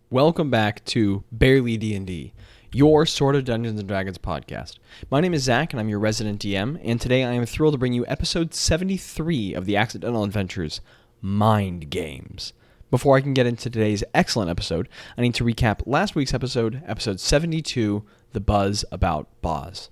Welcome back to Barely D&D, your sort of Dungeons & Dragons podcast. My name is Zach, and I'm your resident DM, and today I am thrilled to bring you episode 73 of the Accidental Adventures, Mind Games. Before I can get into today's excellent episode, I need to recap last week's episode 72, The Buzz About Bazz.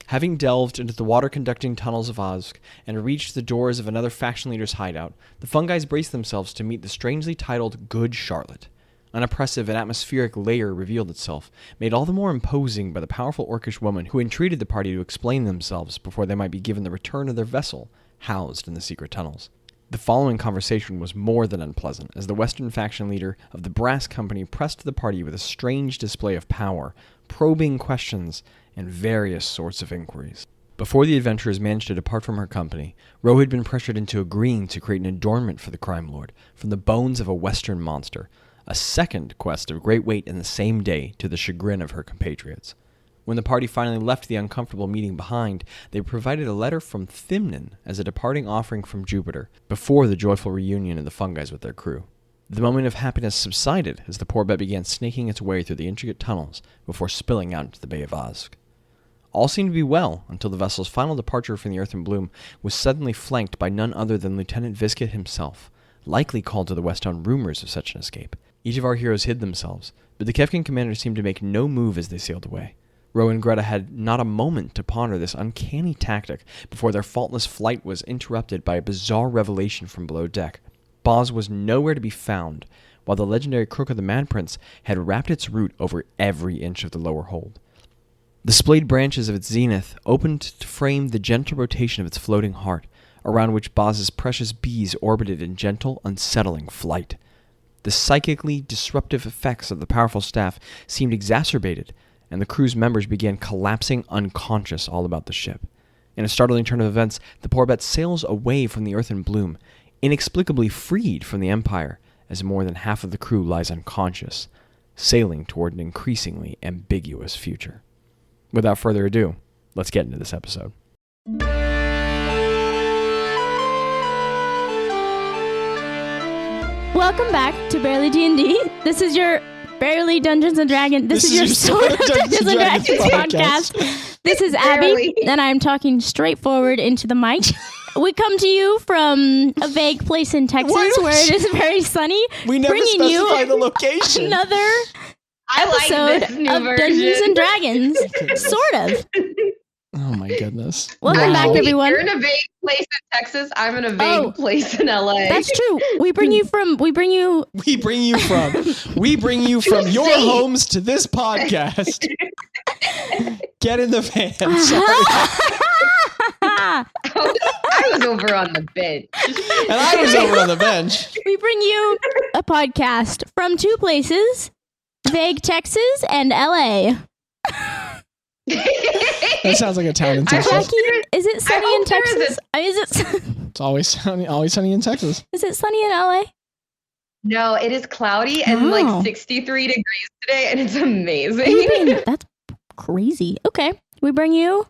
Having delved into the water-conducting tunnels of Ozg and reached the doors of another faction leader's hideout, the Fungi's braced themselves to meet the strangely titled Good Charlotte. An oppressive and atmospheric layer revealed itself, made all the more imposing by the powerful orcish woman who entreated the party to explain themselves before they might be given the return of their vessel, housed in the secret tunnels. The following conversation was more than unpleasant, as the Western faction leader of the Brass Company pressed the party with a strange display of power, probing questions, and various sorts of inquiries. Before the adventurers managed to depart from her company, Ro had been pressured into agreeing to create an adornment for the crime lord from the bones of a Western monster, a second quest of great weight in the same day to the chagrin of her compatriots. When the party finally left the uncomfortable meeting behind, they provided a letter from Thymnon as a departing offering from Jupiter, before the joyful reunion of the Fungis with their crew. The moment of happiness subsided as the poor bet began snaking its way through the intricate tunnels before spilling out into the Bay of Ozg. All seemed to be well until the vessel's final departure from the Earthen Bloom was suddenly flanked by none other than Lieutenant Viscott himself, likely called to the west on rumors of such an escape. Each of our heroes hid themselves, but the Kefkin commander seemed to make no move as they sailed away. Ro and Gretta had not a moment to ponder this uncanny tactic before their faultless flight was interrupted by a bizarre revelation from below deck. Bazz was nowhere to be found, while the legendary Crook of the Mad Prince had wrapped its root over every inch of the lower hold. The splayed branches of its zenith opened to frame the gentle rotation of its floating heart, around which Bazz's precious bees orbited in gentle, unsettling flight. The psychically disruptive effects of the powerful staff seemed exacerbated, and the crew's members began collapsing unconscious all about the ship. In a startling turn of events, the Porbet sails away from the Earthen Bloom, inexplicably freed from the Empire, as more than half of the crew lies unconscious, sailing toward an increasingly ambiguous future. Without further ado, let's get into this episode. Welcome back to Barely D&D. This is your Barely Dungeons & Dragons. This is your sort of Dungeons & Dragons podcast. This is Abby, and I'm talking straightforward into the mic. We come to you from a vague place in Texas where it is very sunny. We never specify the location. Another episode of Dungeons & Dragons. Sort of. Oh my goodness. Welcome back, everyone. You're in a vague place in Texas. I'm in a vague place in LA. That's true. We bring you from your homes to this podcast. Get in the van. I was over on the bench. And I was over on the bench. We bring you a podcast from two places, vague Texas and LA. That sounds like a town in Texas. Jackie, is it sunny in Texas? It's always sunny in Texas. Is it sunny in LA? No, it is cloudy and like 63 degrees today, and it's amazing. That's crazy. Okay, we bring you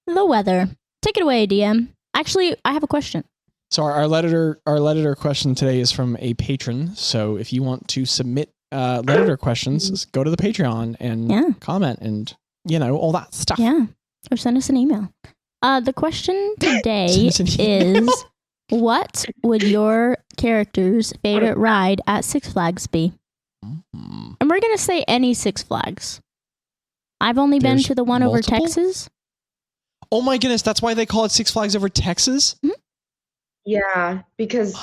the weather. Take it away, DM. Actually, I have a question. So our letter question today is from a patron. So if you want to submit letter questions, go to the Patreon and comment and all that stuff. Yeah, or send us an email. The question today is, what would your character's favorite ride at Six Flags be? And we're going to say any Six Flags. I've only been to the one multiple? Over Texas. Oh my goodness, that's why they call it Six Flags over Texas? Mm-hmm. Yeah, because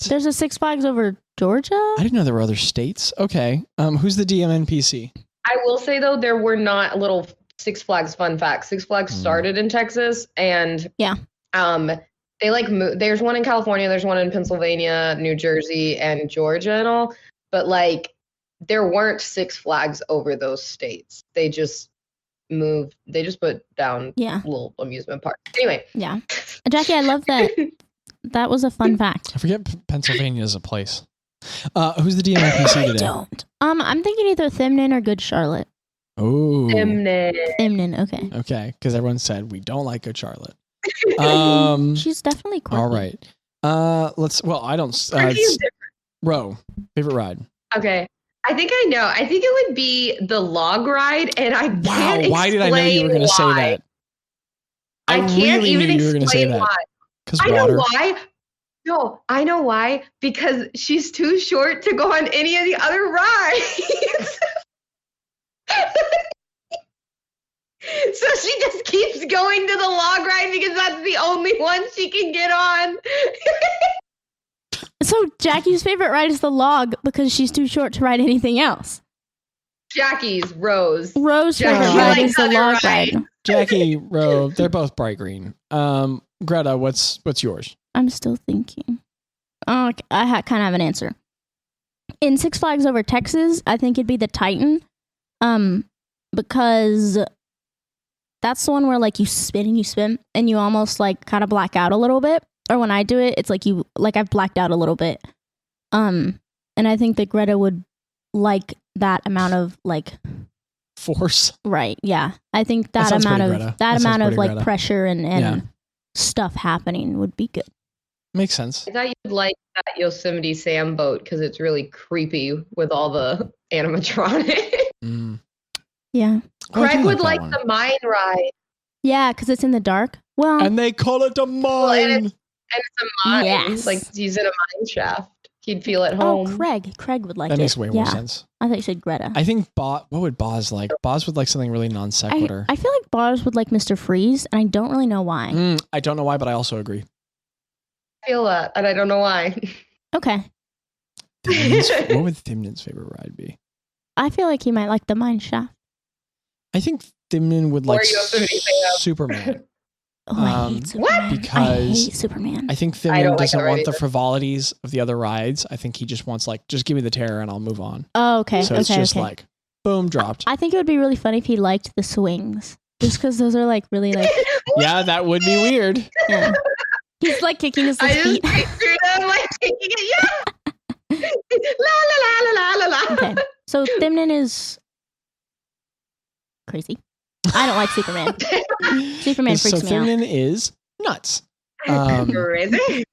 there's a Six Flags over Georgia? I didn't know there were other states. Okay. Who's the DM NPC? I will say, though, there were not little Six Flags fun facts. Six Flags started in Texas, and they like there's one in California, there's one in Pennsylvania, New Jersey, and Georgia and all, but like there weren't Six Flags over those states. They just put down little amusement parks. Anyway. Yeah. Jackie, I love that. That was a fun fact. I forget Pennsylvania is a place. Who's the DM NPC today? I don't. I'm thinking either Thymnon or Good Charlotte. Oh. Thymnon. Okay. Okay, because everyone said we don't like Good Charlotte. She's definitely quirky. All right. I don't. Ro, favorite ride. Okay. I think I know. I think it would be the log ride, and I can't why did I know you were going to say that? I can't really even knew you were gonna say explain that. why. Because I water. know why. No, I know why. Because she's too short to go on any of the other rides. So she just keeps going to the log ride because that's the only one she can get on. So Jackie's favorite ride is the log because she's too short to ride anything else. Jackie's Rose. Rose favorite ride is the log ride. Jackie, Rose, they're both bright green. Greta, what's yours? I'm still thinking. Oh, I kind of have an answer. In Six Flags Over Texas, I think it'd be the Titan, because that's the one where like you spin, and you almost like kind of black out a little bit. Or when I do it, it's like I've blacked out a little bit. And I think that Greta would like that amount of like force. Right. Yeah. I think that amount of like Greta. Pressure and stuff happening would be good. Makes sense. I thought you'd like that Yosemite Sam boat because it's really creepy with all the animatronics. Yeah. Craig would like the mine ride. Yeah, because it's in the dark. Well, and they call it a mine. Well, and it's a mine. Yes. Like he's in a mine shaft. He'd feel at home. Oh, Craig would like that. That makes way more sense. I thought you said Greta. I think what would Bazz like? Bazz would like something really non sequitur. I feel like Bazz would like Mr. Freeze, and I don't really know why. I don't know why, but I also agree. I feel that, and I don't know why. Okay. What would Thimmen's favorite ride be? I feel like he might like the mine shaft. I think Thimmen would like Superman. I hate Superman. What? Because I hate Superman. I think Thimmen doesn't want the frivolities of the other rides. I think he just wants just give me the terror and I'll move on. Oh, okay. So it's just like, boom, dropped. I think it would be really funny if he liked the swings. Just because those are like really like... Yeah, that would be weird. Yeah. He's like kicking his feet. I just pictured him like kicking it. Yeah. La la la la la la. Okay. So Thimmen is crazy. I don't like Superman. Superman freaks me out. So Thimmen is nuts. Crazy.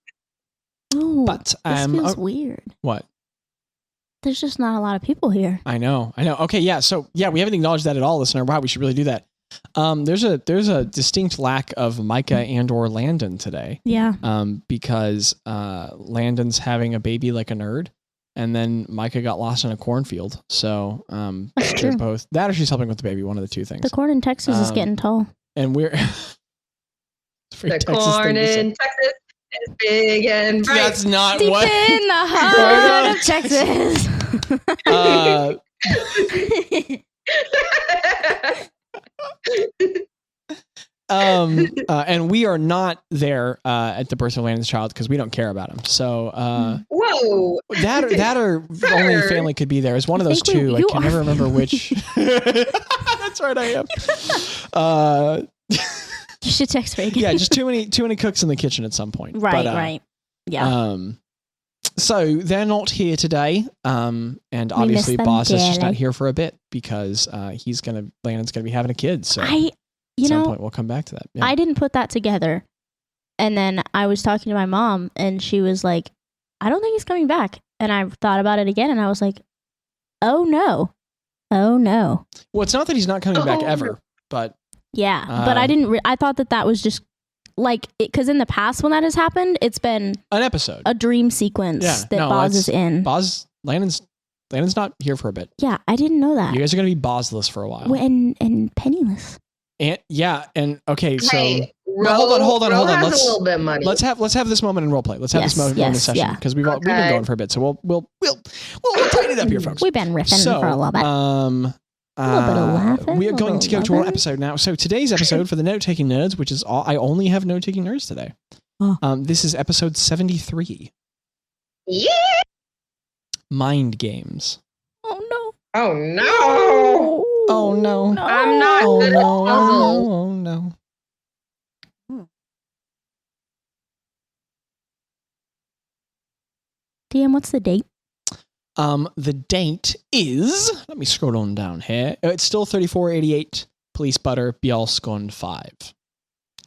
Oh, but this feels weird. What? There's just not a lot of people here. I know. Okay, yeah. So we haven't acknowledged that at all, listener. Wow, we should really do that. There's a distinct lack of Mika and or Landon today. Yeah. Because Landon's having a baby like a nerd, and then Mika got lost in a cornfield. So that's true. Both that or she's helping with the baby. One of the two things. The corn in Texas is getting tall, and we're the corn in Texas is big and bright. That's not deep what in the heart of Texas. And we are not there at the birth of Landon's child because we don't care about him. So whoa, that or only family could be there. It's one of those two. I can never remember which. That's right, I am. You should text Reagan. Yeah, just too many cooks in the kitchen at some point. Right, right. Yeah. So they're not here today, and obviously Bazz is just not here for a bit because Landon's gonna be having a kid. So at some point we'll come back to that. Yeah. I didn't put that together, and then I was talking to my mom, and she was like, "I don't think he's coming back." And I thought about it again, and I was like, "Oh no, oh no." Well, it's not that he's not coming back ever, but yeah, but I didn't. I thought that was just. Like, because in the past when that has happened, it's been an episode, a dream sequence that Bazz is in. Landon's not here for a bit. Yeah, I didn't know that. You guys are going to be Bazzless for a while. And penniless. And okay, so hold on. Let's a little bit of money. Let's have this moment in role play. Let's have this moment in the session because we've been going for a bit. So we'll tighten it up here, folks. We've been riffing for a little bit. A little bit of laughing. We are going to go to our episode now. So today's episode for the note-taking nerds, which is all I only have note-taking nerds today. This is episode 73. Yeah. Mind games. Oh no. Oh no. Oh no. I'm not good at puzzles. Oh no. DM, what's the date? The date is, let me scroll on down here. It's still 3488 Police Butter Bjaalskond 5.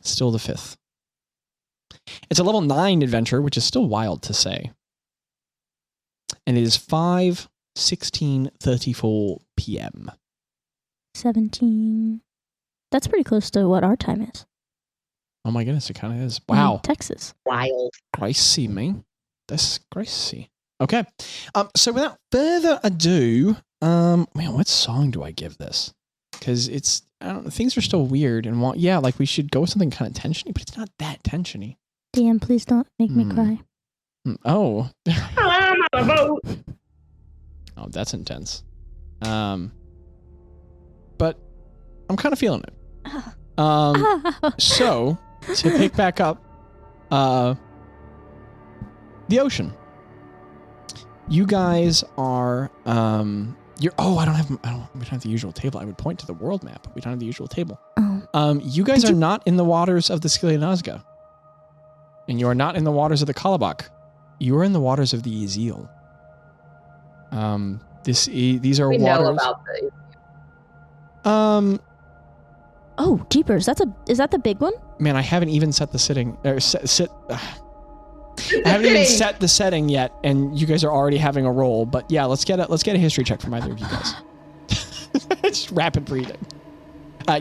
Still the 5th. It's a level 9 adventure, which is still wild to say. And it is 5 16:34 p.m. 17. That's pretty close to what our time is. Oh my goodness, it kind of is. Wow. Texas. Wild. Crazy, man. That's crazy. Okay. So without further ado, man, what song do I give this? Because it's, I don't know, things are still weird and like we should go with something kind of tensiony, but it's not that tensiony. DM, please don't make me cry. Oh. Oh, that's intense. But I'm kind of feeling it. So to pick back up, the ocean. You guys are, we don't have the usual table. I would point to the world map, but we don't have the usual table. Oh. You guys are not in the waters of the Skilianazga. And you are not in the waters of the Kalabak. You are in the waters of the Ezil. These are we waters. Know about this. Oh, jeepers! Is that the big one? Man, I haven't even set the sitting. I haven't even set the setting yet, and you guys are already having a roll. But yeah, let's get a history check from either of you guys. Just rapid breathing.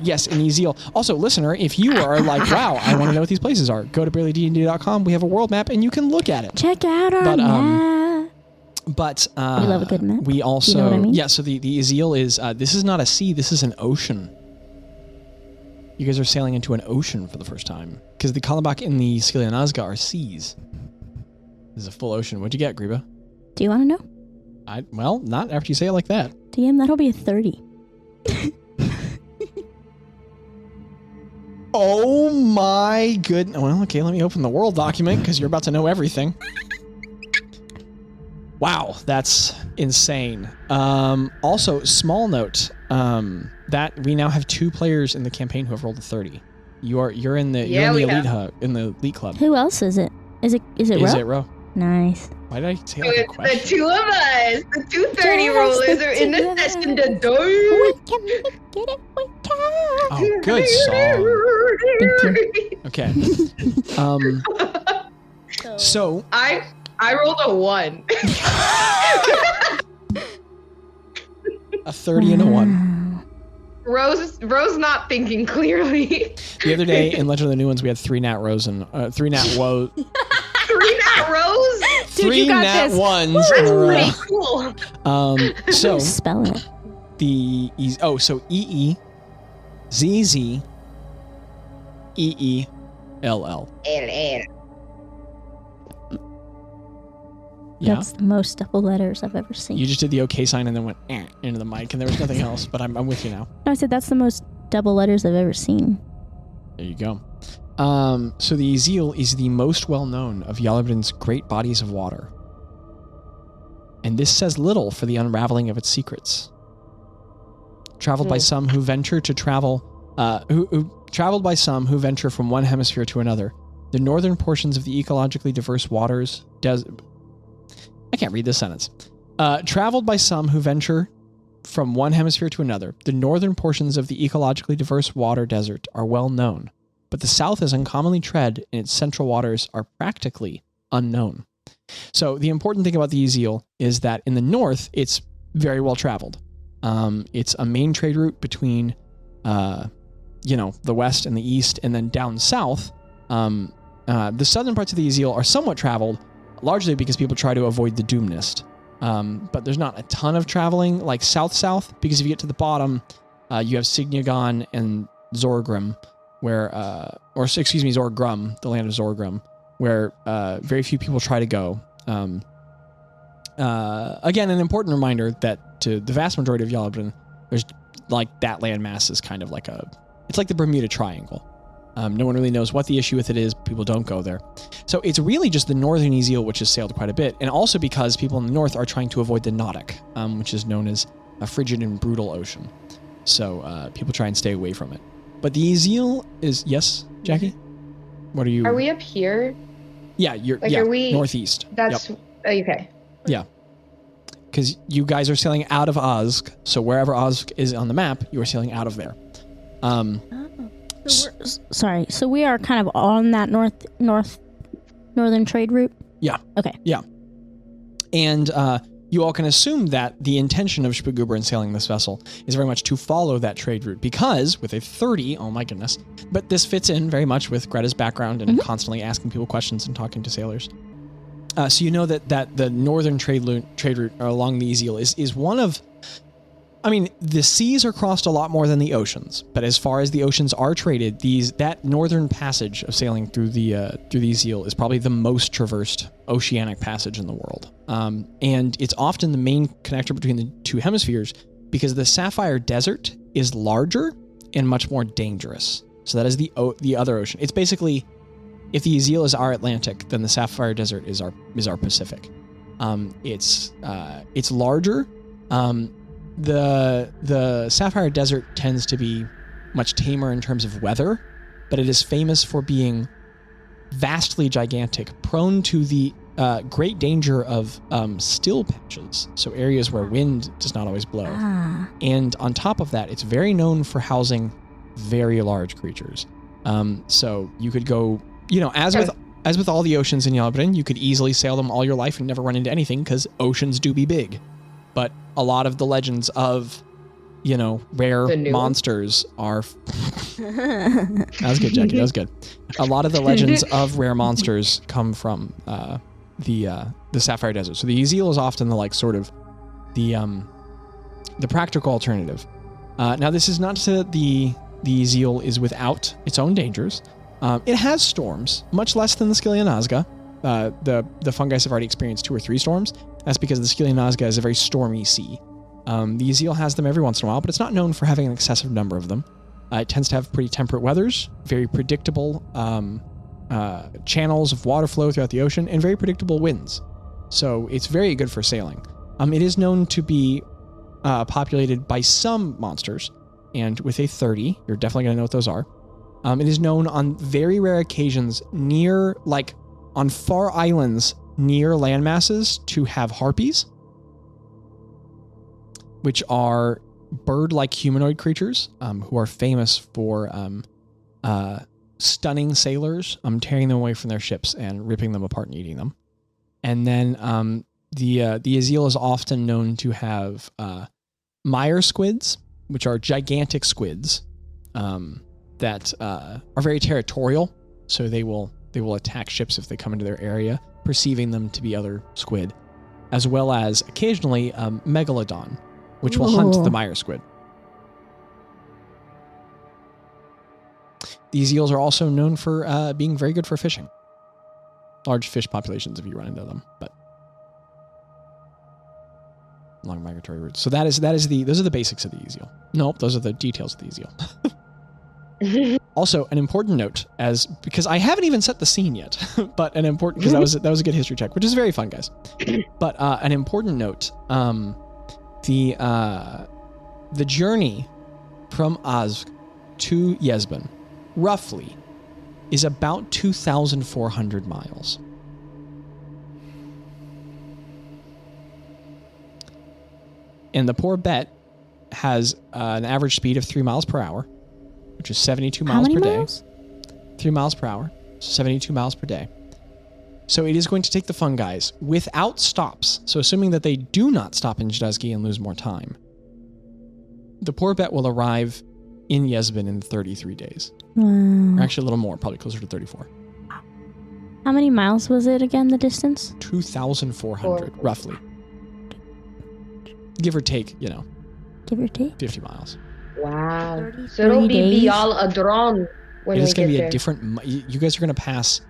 Yes, in Ezil. Also, listener, if you are like, wow, I want to know what these places are, go to barelydnd.com. We have a world map, and you can look at it. Check out our map. But we love a good map. We also, you know what I mean? Yeah. So the Ezil is this is not a sea. This is an ocean. You guys are sailing into an ocean for the first time because the Kalabak and the Skilianazga are seas. This is a full ocean. What'd you get, Gretta? Do you want to know? Well, not after you say it like that. DM, that'll be a 30. Oh my goodness. Well, okay, let me open the world document because you're about to know everything. Wow, that's insane. Also, small note, that we now have 2 players in the campaign who have rolled a 30. You're in the elite club. Who else is it? Is it Ro? Is it Ro? Nice. Why did I say like a question? The 2 of us, the 230 rollers are in the session to do. We can get it. We can. Oh, good song. Okay. So I rolled a 1. A 30 and a 1. Rose not thinking clearly. The other day in Legend of the New Ones, we had 3 nat rows and 3 nat woe. 3 nat rows? 3 nat ones. That's pretty cool. So spell it. So EE ZZ EELL. LL. Yeah. That's the most double letters I've ever seen. You just did the okay sign and then went into the mic, and there was nothing else. But I'm with you now. No, I said that's the most double letters I've ever seen. There you go. So the Ezil is the most well-known of Yalabrin's great bodies of water. And this says little for the unraveling of its secrets. Traveled by some who venture to travel, traveled by some who venture from one hemisphere to another. The northern portions of the ecologically diverse waters... I can't read this sentence. Traveled by some who venture from one hemisphere to another. The northern portions of the ecologically diverse water desert are well known. But the south is uncommonly tread, and its central waters are practically unknown. So the important thing about the Ezil is that in the north, it's very well traveled. It's a main trade route between, the west and the east, and then down south, the southern parts of the Ezil are somewhat traveled, largely because people try to avoid the Doomnest. But there's not a ton of traveling, like south-south, because if you get to the bottom, you have Signagon and Zorgrim, Zorgrum, the land of Zorgrum, where very few people try to go. Again, an important reminder that to the vast majority of Yalabrin, there's like that landmass is kind of like it's like the Bermuda Triangle. No one really knows what the issue with it is. People don't go there. So it's really just the northern Ezil which has sailed quite a bit, and also because people in the north are trying to avoid the Nautic, which is known as a frigid and brutal ocean. So people try and stay away from it. But the Ezil is... Yes, Jackie? What are you... Are we up here? Yeah, you're are we... northeast. That's... Yep. Okay. Yeah. Because you guys are sailing out of Ozg, so wherever Ozg is on the map, you are sailing out of there. So we are kind of on that northern trade route? Yeah. Okay. Yeah. And you all can assume that the intention of Spagoober in sailing this vessel is very much to follow that trade route, because with a 30, oh my goodness, but this fits in very much with Gretta's background and constantly asking people questions and talking to sailors. So you know that the northern trade route along the Ezeal is one of, I mean, the seas are crossed a lot more than the oceans, but as far as the oceans are traded, that northern passage of sailing through the Ezeal is probably the most traversed oceanic passage in the world. And it's often the main connector between the two hemispheres because the Sapphire Desert is larger and much more dangerous. So that is the other ocean. It's basically, if the Ezeal is our Atlantic, then the Sapphire Desert is our Pacific. It's larger. The Sapphire Desert tends to be much tamer in terms of weather, but it is famous for being vastly gigantic, prone to the great danger of still patches, so areas where wind does not always blow. And on top of that, it's very known for housing very large creatures. So you could go, as with all the oceans in Yelbrin, you could easily sail them all your life and never run into anything because oceans do be big. But a lot of the legends of, rare monsters are... That was good, Jackie. That was good. A lot of the legends of rare monsters come from the Sapphire Desert. So the Ezeal is often the practical alternative. Now, this is not to say that the Ezeal is without its own dangers. It has storms, much less than the Scylla Nazca. The fungi have already experienced 2 or 3 storms. That's because the Scylla Nazca is a very stormy sea. The Ezeal has them every once in a while, but it's not known for having an excessive number of them. It tends to have pretty temperate weathers, very predictable channels of water flow throughout the ocean, and very predictable winds. So it's very good for sailing. It is known to be populated by some monsters, and with a 30, you're definitely going to know what those are. It is known on very rare occasions on far islands near landmasses to have harpies, which are bird-like humanoid creatures who are famous for stunning sailors, tearing them away from their ships and ripping them apart and eating them. And then the Ezeal is often known to have mire squids, which are gigantic squids that are very territorial, so they will attack ships if they come into their area, perceiving them to be other squid, as well as occasionally megalodon, which will hunt the mire squid. These eels are also known for being very good for fishing. Large fish populations if you run into them, but long migratory routes. So those are the basics of the Ezeal. Nope, those are the details of the Ezeal. Also, an important note, because I haven't even set the scene yet, but because that was a good history check, which is very fun, guys. But an important note, the journey from Azv to Yezbin, roughly, is about 2,400 miles. And the poor Bet has an average speed of 3 miles per hour, which is 72 miles per day. 3 miles per hour, 72 miles per day. So it is going to take the fun guys without stops. So assuming that they do not stop in Jadazgi and lose more time, the poor Bet will arrive in Yezbin in 33 days. Or actually a little more, probably closer to 34. How many miles was it again, the distance? 2,400, roughly. Give or take, Give or take? 50 miles. Wow. So it'll be beyond a drone when we get there. It's going to be a different... You guys are going to pass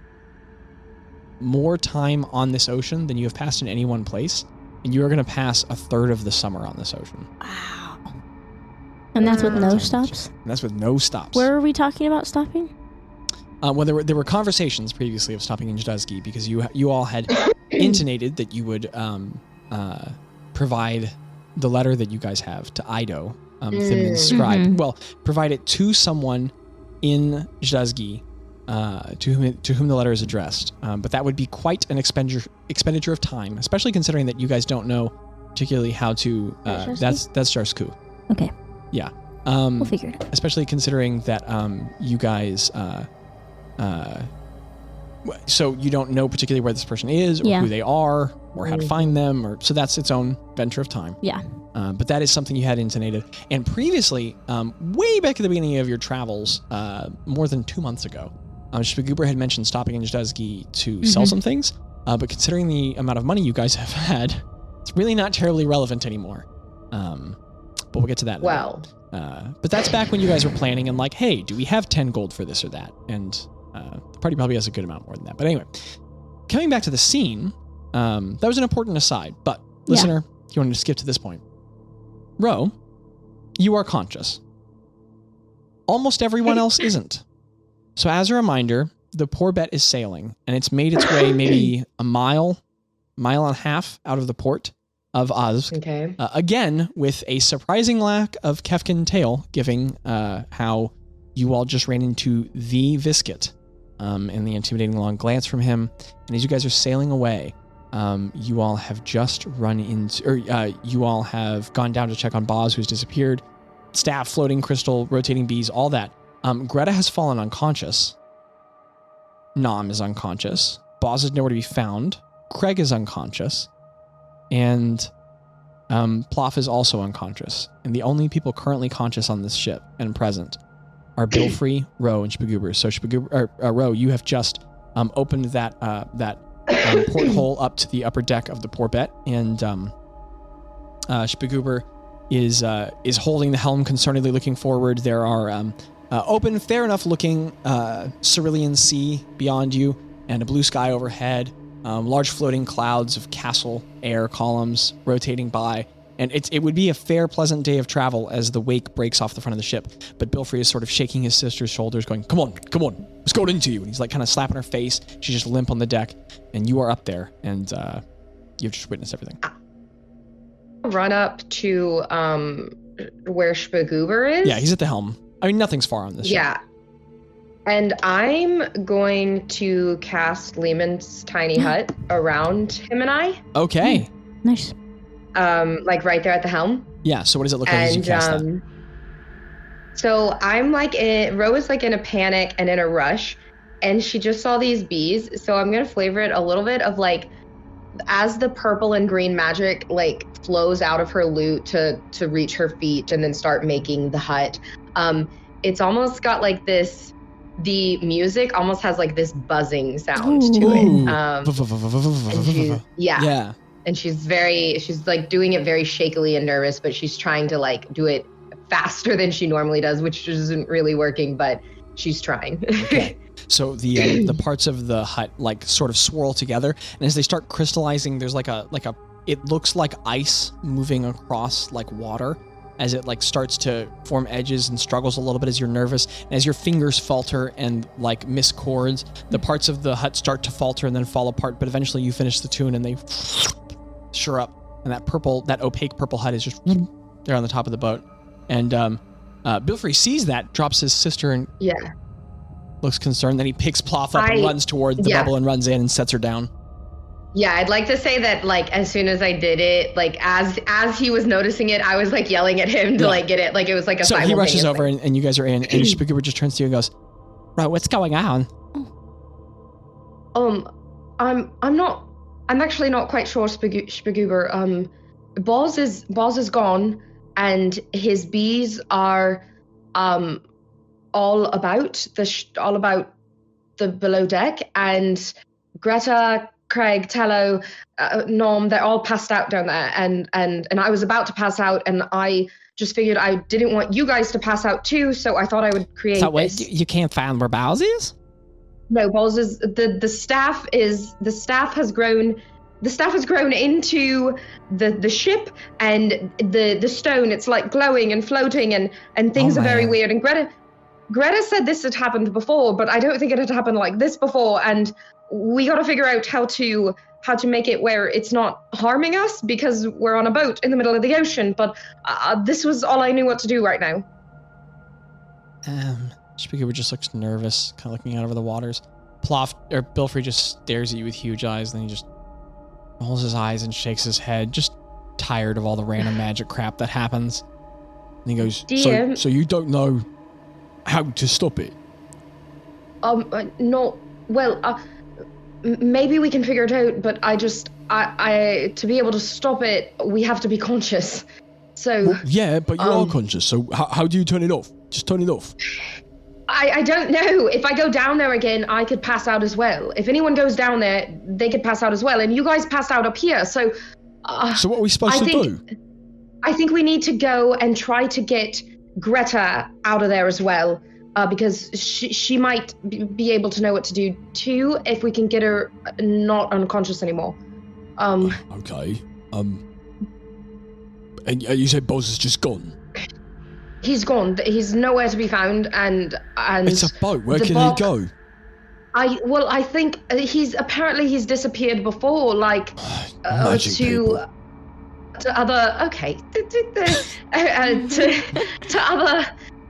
more time on this ocean than you have passed in any one place, and you are going to pass a third of the summer on this ocean. Wow. And that's with no stops? And that's with no stops. Where are we talking about stopping? Well, there were conversations previously of stopping in Jadazgi because you all had intonated that you would provide the letter that you guys have to Ido, Thimmen's scribe. Mm-hmm. Well, provide it to someone in Jadazgi to whom the letter is addressed. But that would be quite an expenditure of time, especially considering that you guys don't know particularly how to... that's Jarsku. Okay. Yeah. We'll figure it out. Especially considering that you guys So you don't know particularly where this person is or who they are or how to find them. So that's its own venture of time. Yeah. But that is something you had intonated. And previously, way back at the beginning of your travels, more than 2 months ago, Shpagoober had mentioned stopping in Zdezgi to sell some things. But considering the amount of money you guys have had, it's really not terribly relevant anymore. But we'll get to that. But that's back when you guys were planning and like, hey, do we have 10 gold for this or that? And the party probably has a good amount more than that. But anyway, coming back to the scene, that was an important aside. But listener, if you wanted to skip to this point, Ro, you are conscious. Almost everyone else isn't. So as a reminder, the poor bet is sailing, and it's made its way maybe a mile and a half out of the port of Oz. Okay. Again, with a surprising lack of Kefkin tail, given how you all just ran into the Viscit and the intimidating long glance from him. And as you guys are sailing away, you all have just run into, or you all have gone down to check on Bazz, who's disappeared. Staff, floating crystal, rotating bees, all that. Gretta has fallen unconscious. Nom is unconscious. Bazz is nowhere to be found. Craig is unconscious. And Ploff is also unconscious. And the only people currently conscious on this ship and present are Bilfrey, Ro, and Shpagoober. So Ro, you have just opened that porthole up to the upper deck of the poor bet, and Shpagoober is holding the helm, concernedly looking forward. There are open, fair enough looking cerulean sea beyond you, and a blue sky overhead. Large floating clouds of castle air columns rotating by. And it would be a fair, pleasant day of travel as the wake breaks off the front of the ship. But Bilfrey is sort of shaking his sister's shoulders, going, come on, let's go into you. And he's like kind of slapping her face. She's just limp on the deck. And you are up there, and you've just witnessed everything. Run up to where Shpagoober is. Yeah, he's at the helm. I mean, nothing's far on this ship. Yeah. And I'm going to cast Lehman's tiny hut around him and I. Okay. Nice. Like right there at the helm. Yeah, so what does it look like as you cast that? So I'm like, Ro is like in a panic and in a rush, and she just saw these bees. So I'm going to flavor it a little bit of like, as the purple and green magic like flows out of her lute to reach her feet and then start making the hut. It's almost got like this, the music almost has like this buzzing sound to it. And yeah. And she's like doing it very shakily and nervous, but she's trying to like do it faster than she normally does, which isn't really working, but she's trying. Okay. So the parts of the hut like sort of swirl together, and as they start crystallizing, there's like a it looks like ice moving across like water as it like starts to form edges and struggles a little bit as you're nervous. And as your fingers falter and like miss chords, the parts of the hut start to falter and then fall apart, but eventually you finish the tune and they sure up, and that opaque purple hut is just there on the top of the boat. And Bilfrey sees that, drops his sister, and looks concerned. Then he picks Ploff up and runs towards the bubble and runs in and sets her down. Yeah, I'd like to say that like as soon as I did it, like as he was noticing it, I was like yelling at him to like get it. Like it was like a simultaneous. So he rushes over and you guys are in, and Shpagoober just turns to you and goes, "Right, what's going on?" I'm actually not quite sure, Shpagoober. Bazz is gone, and his bees are all about the below deck, and Gretta, Craig, Tello, Nom, they're all passed out down there, and I was about to pass out, and I just figured I didn't want you guys to pass out too, so I thought I would create. So wait, you can't find where Bazz is? No, Bazz is the staff has grown into the ship, and the stone, it's like glowing and floating, and things are very weird. And Gretta said this had happened before, but I don't think it had happened like this before, and we got to figure out how to make it where it's not harming us, because we're on a boat in the middle of the ocean. But this was all I knew what to do right now. Shpagoober just looks nervous, kind of looking out over the waters. Bilfrey just stares at you with huge eyes, then he just rolls his eyes and shakes his head, just tired of all the random magic crap that happens. And he goes, so you don't know how to stop it? No. Well, maybe we can figure it out, but I to be able to stop it, we have to be conscious. So well, yeah, but you are conscious. So how do you turn it off? Just turn it off. I don't know. If I go down there again, I could pass out as well. If anyone goes down there, they could pass out as well. And you guys passed out up here, so. So what are we supposed to do? I think we need to go and try to get Gretta out of there as well, because she might be able to know what to do too if we can get her not unconscious anymore. Okay. And you said Bazz is just gone. He's gone. He's nowhere to be found, and it's a boat. Where can he go? I think he's disappeared before, like to other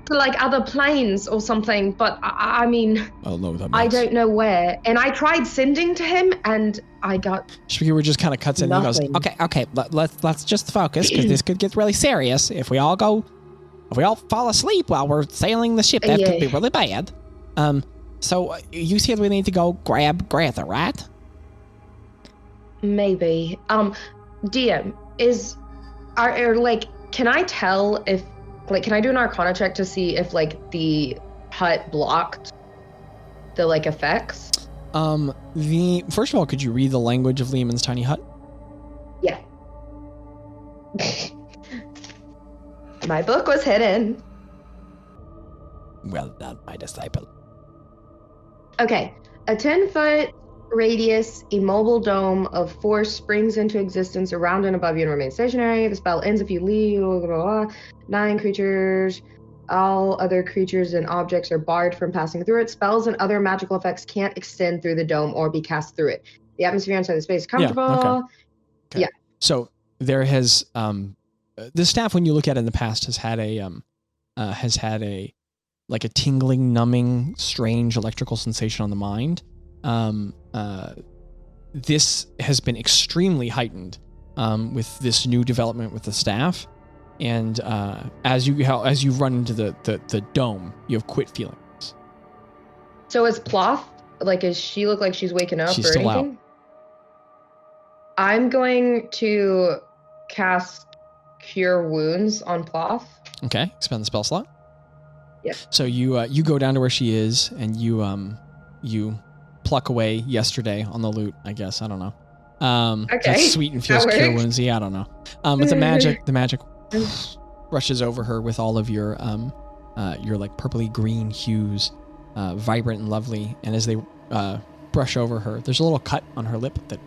to other planes or something. But I mean, I don't know what that means. I don't know where. And I tried sending to him, and I got. Speaker just kind of cuts in and goes, "Okay, let's just focus because this could get really serious if we all fall asleep while we're sailing the ship. That could be really bad. So you said we need to go grab Greta, right? Maybe. DM can I tell if can I do an Arcana check to see if the hut blocked the effects? First of all, could you read the language of Lehman's tiny hut? Yeah. My book was hidden. Well done, my disciple. Okay, a 10-foot radius immobile dome of force springs into existence around and above you and remains stationary. The spell ends if you leave. Blah, blah, blah. 9 creatures. All other creatures and objects are barred from passing through it. Spells and other magical effects can't extend through the dome or be cast through it. The atmosphere inside the space is comfortable. Yeah. Okay. Yeah. So there has the staff, when you look at it in the past, has had a a tingling, numbing, strange electrical sensation on the mind. This has been extremely heightened with this new development with the staff, and as you run into the dome, you have quit feelings. So is Ploth, does she look like she's waking up? She's or still anything? out. I'm going to cast Cure Wounds on Ploth. Okay, expend the spell slot. Yes. So you go down to where she is, and you pluck away yesterday on the loot, I guess. I don't know. Okay. That's sweet and feels cure wounds. Yeah, I don't know. But the magic rushes over her with all of your purpley green hues, vibrant and lovely. And as they brush over her, there's a little cut on her lip that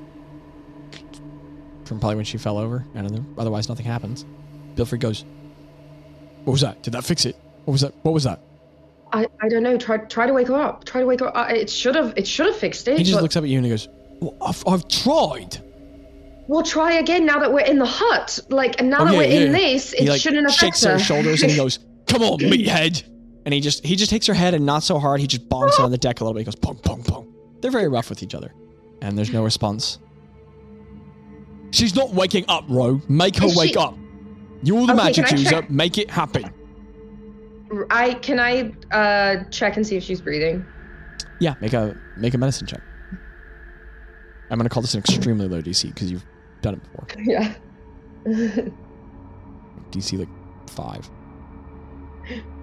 from probably when she fell over, and otherwise nothing happens. Bilfrey goes, "What was that? Did that fix it? What was that?" I don't know. Try to wake her up. Try to wake her up. It should have fixed it. He just looks up at you and he goes, "Well, I've tried." We'll try again now that we're in the hut. And now that we're in this, it shouldn't affect shakes her shoulders and he goes, "Come on, meathead." And he just takes her head, and not so hard. He just bonks her on the deck a little bit. He goes, "Pong, pong, pong." They're very rough with each other, and there's no response. She's not waking up, Ro. Make her wake up. You're the magic user. Make it happen. Can I check and see if she's breathing? Yeah, make a medicine check. I'm gonna call this an extremely low DC because you've done it before. Yeah. DC 5.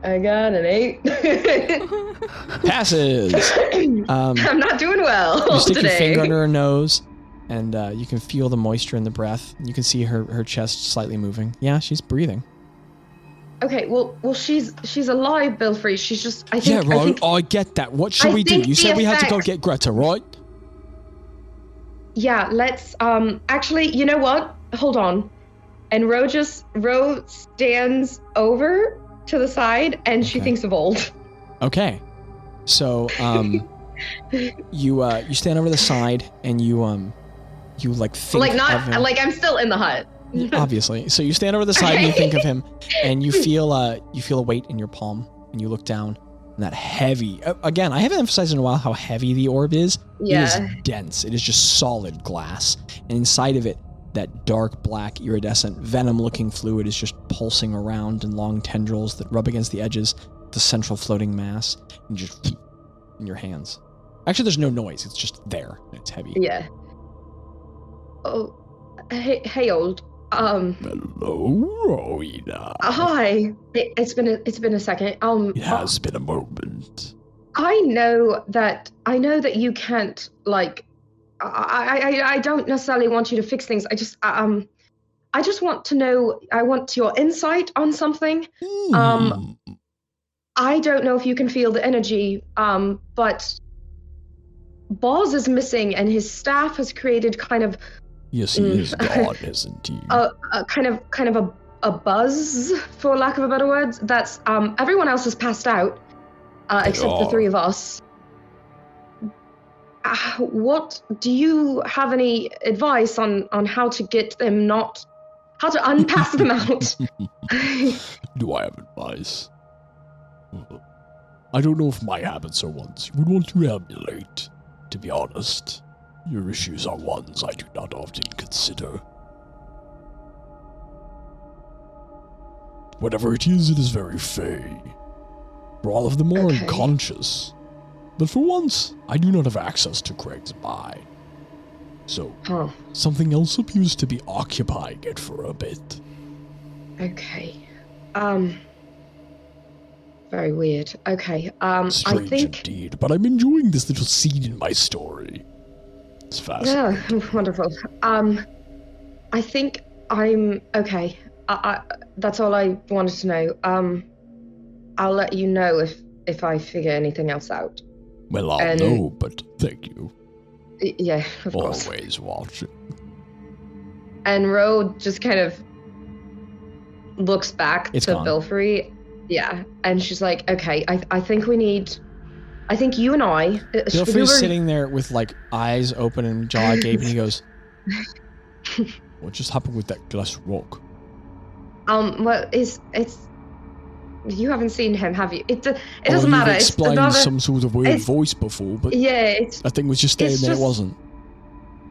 I got an 8. Passes. I'm not doing well. You stick today. your finger under her nose, and you can feel the moisture in the breath. You can see her chest slightly moving. Yeah, she's breathing. Okay, well, she's alive, Bilfrey. She's just, I think. Yeah, right. I get that. What should we do? You said we had to go get Greta, right? Yeah, let's. Actually, you know what? Hold on. And Ro stands over to the side, and she thinks of old. Okay. So, you stand over the side, and you think I'm still in the hut. Obviously. So you stand over the side and you think of him, and you feel a weight in your palm, and you look down, and that heavy. Again, I haven't emphasized in a while how heavy the orb is. Yeah. It is dense. It is just solid glass, and inside of it, that dark black iridescent venom-looking fluid is just pulsing around in long tendrils that rub against the edges, the central floating mass, and just in your hands. Actually, there's no noise. It's just there. And it's heavy. Yeah. Oh, hey, old. Hello, Rowena. Hi. It's been a second. It has been a moment. I know that you can't, like, I don't necessarily want you to fix things. I just want to know, I want your insight on something. I don't know if you can feel the energy, but Bazz is missing and his staff has created kind of... Yes, he is gone, isn't he? Kind of a buzz, for lack of a better word. That's, everyone else has passed out, except the three of us. What, do you have any advice on how to get them how to unpass them out? Do I have advice? I don't know if my habits are ones you would want to emulate, to be honest. Your issues are ones I do not often consider. Whatever it is very fey. For all of them are unconscious. But for once, I do not have access to Craig's mind. So, something else appears to be occupying it for a bit. Okay. Very weird. Okay, Strange I think... indeed, but I'm enjoying this little scene in my story. It's fascinating. Yeah, wonderful. I think I'm... Okay, that's all I wanted to know. I'll let you know if I figure anything else out. Well, I'll know, but thank you. Yeah, of course. Always watching. And Ro just kind of looks back to Bilfrey. Yeah, and she's like, okay, I think you and I... Bilfrey's sitting there with, like, eyes open and jaw agape, and he goes, what just happened with that glass rock? Well, it's... You haven't seen him, have you? It doesn't matter. You've explained some sort of weird voice before, but yeah, that thing was just there and then it wasn't.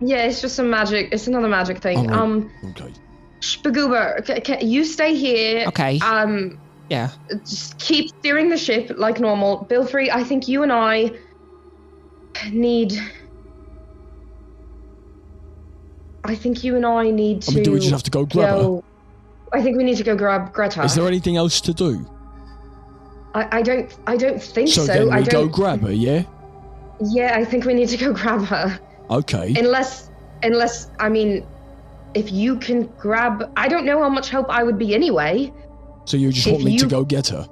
Yeah, it's just some magic. It's another magic thing. Okay. Spagoober, can you stay here? Okay. Yeah. Just keep steering the ship like normal. Bilfrey, I think you and I need... to... do we just have to go grab her? I think we need to go grab Gretta. Is there anything else to do? I don't think so. So then we go grab her, yeah? Yeah, I think we need to go grab her. Okay. Unless, I mean, if you can grab... I don't know how much help I would be anyway. So you just want me to go get her?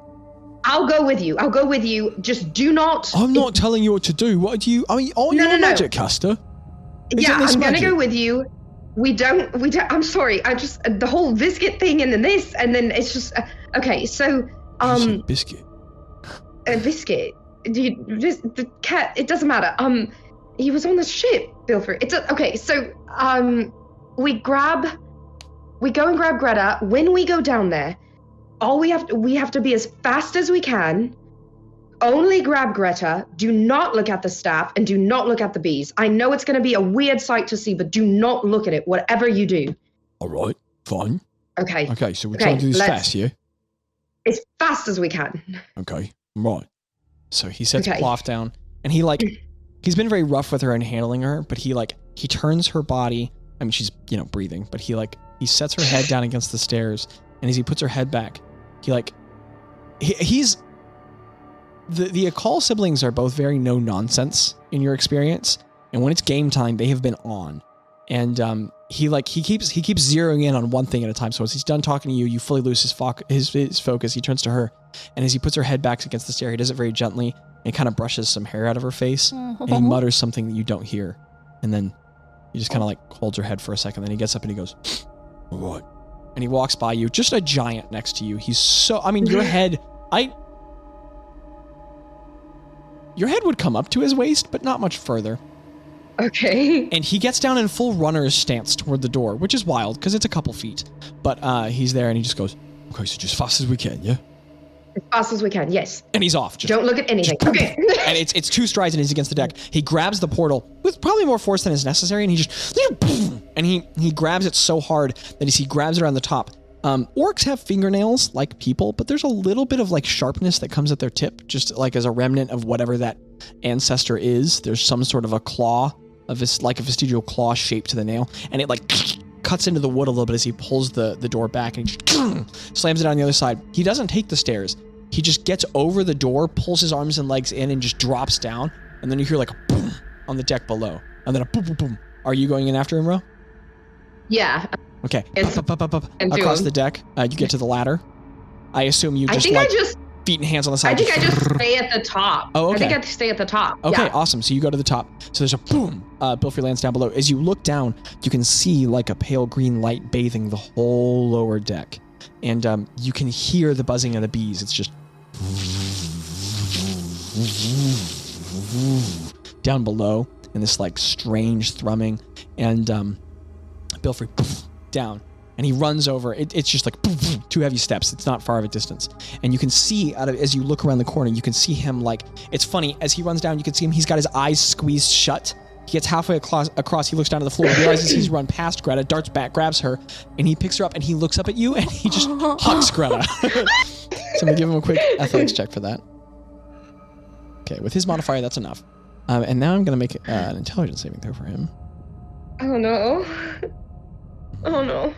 I'll go with you. Just do not... I'm not telling you what to do. What do you... I mean, are you a magic caster? Yeah, I'm going to go with you. We don't... I'm sorry. I just... The whole biscuit thing and then this, and then it's just... okay, so... Biscuit? A biscuit. The cat... It doesn't matter. He was on the ship, Bilfrey. Okay, so... We go and grab Greta. When we go down there, we have to be as fast as we can. Only grab Greta. Do not look at the staff and do not look at the bees. I know it's going to be a weird sight to see, but do not look at it, whatever you do. All right, fine. Okay. Okay, so we're trying to do this fast, yeah? As fast as we can. Okay, right. So he sets Ploff down, and he's been very rough with her and handling her, but he turns her body. I mean, she's, breathing, but he sets her head down against the stairs, and as he puts her head back, he's... The Akal siblings are both very no-nonsense in your experience, and when it's game time, they have been on. And he keeps zeroing in on one thing at a time, so as he's done talking to you, you fully lose his focus, he turns to her, and as he puts her head back against the stair, he does it very gently, and kind of brushes some hair out of her face, and he mutters something that you don't hear, and then he just kind of holds her head for a second, then he gets up and he goes, all right. And he walks by you, just a giant next to you. He's so... I mean, your head... Your head would come up to his waist, but not much further. Okay. And he gets down in full runner's stance toward the door, which is wild, because it's a couple feet. But he's there, and he just goes, okay, so just fast as we can, yeah? As fast as we can, yes. And he's off. Don't look at anything. Okay. And it's 2 strides, and he's against the deck. He grabs the portal with probably more force than is necessary, and he just... And he grabs it so hard that as he grabs it around the top, Orcs have fingernails like people, but there's a little bit of like sharpness that comes at their tip, just like as a remnant of whatever that ancestor is. There's some sort of a claw, like a vestigial claw shaped to the nail, and it like cuts into the wood a little bit as he pulls the door back and he just slams it on the other side. He doesn't take the stairs. He just gets over the door, pulls his arms and legs in, and just drops down. And then you hear like a boom on the deck below, and then a boom, boom, boom. Are you going in after him, Ro? Yeah. Okay. Across the deck, you get to the ladder. I assume you just feet and hands on the side. I think I just stay at the top. Oh, okay. I think I stay at the top. Okay, yeah. Awesome. So you go to the top. So there's a boom. Bilfrey lands down below. As you look down, you can see like a pale green light bathing the whole lower deck. And you can hear the buzzing of the bees. It's just down below in this like strange thrumming. And Bilfrey down. And he runs over. It's just like 2 heavy steps. It's not far of a distance. And you can see as you look around the corner, you can see him like, it's funny, as he runs down, you can see him, he's got his eyes squeezed shut. He gets halfway across, he looks down to the floor, realizes he's run past Greta, darts back, grabs her, and he picks her up and he looks up at you and he just hucks Greta. So I'm going to give him a quick athletics check for that. Okay, with his modifier, that's enough. And now I'm going to make an intelligence saving throw for him. Oh no. Oh no.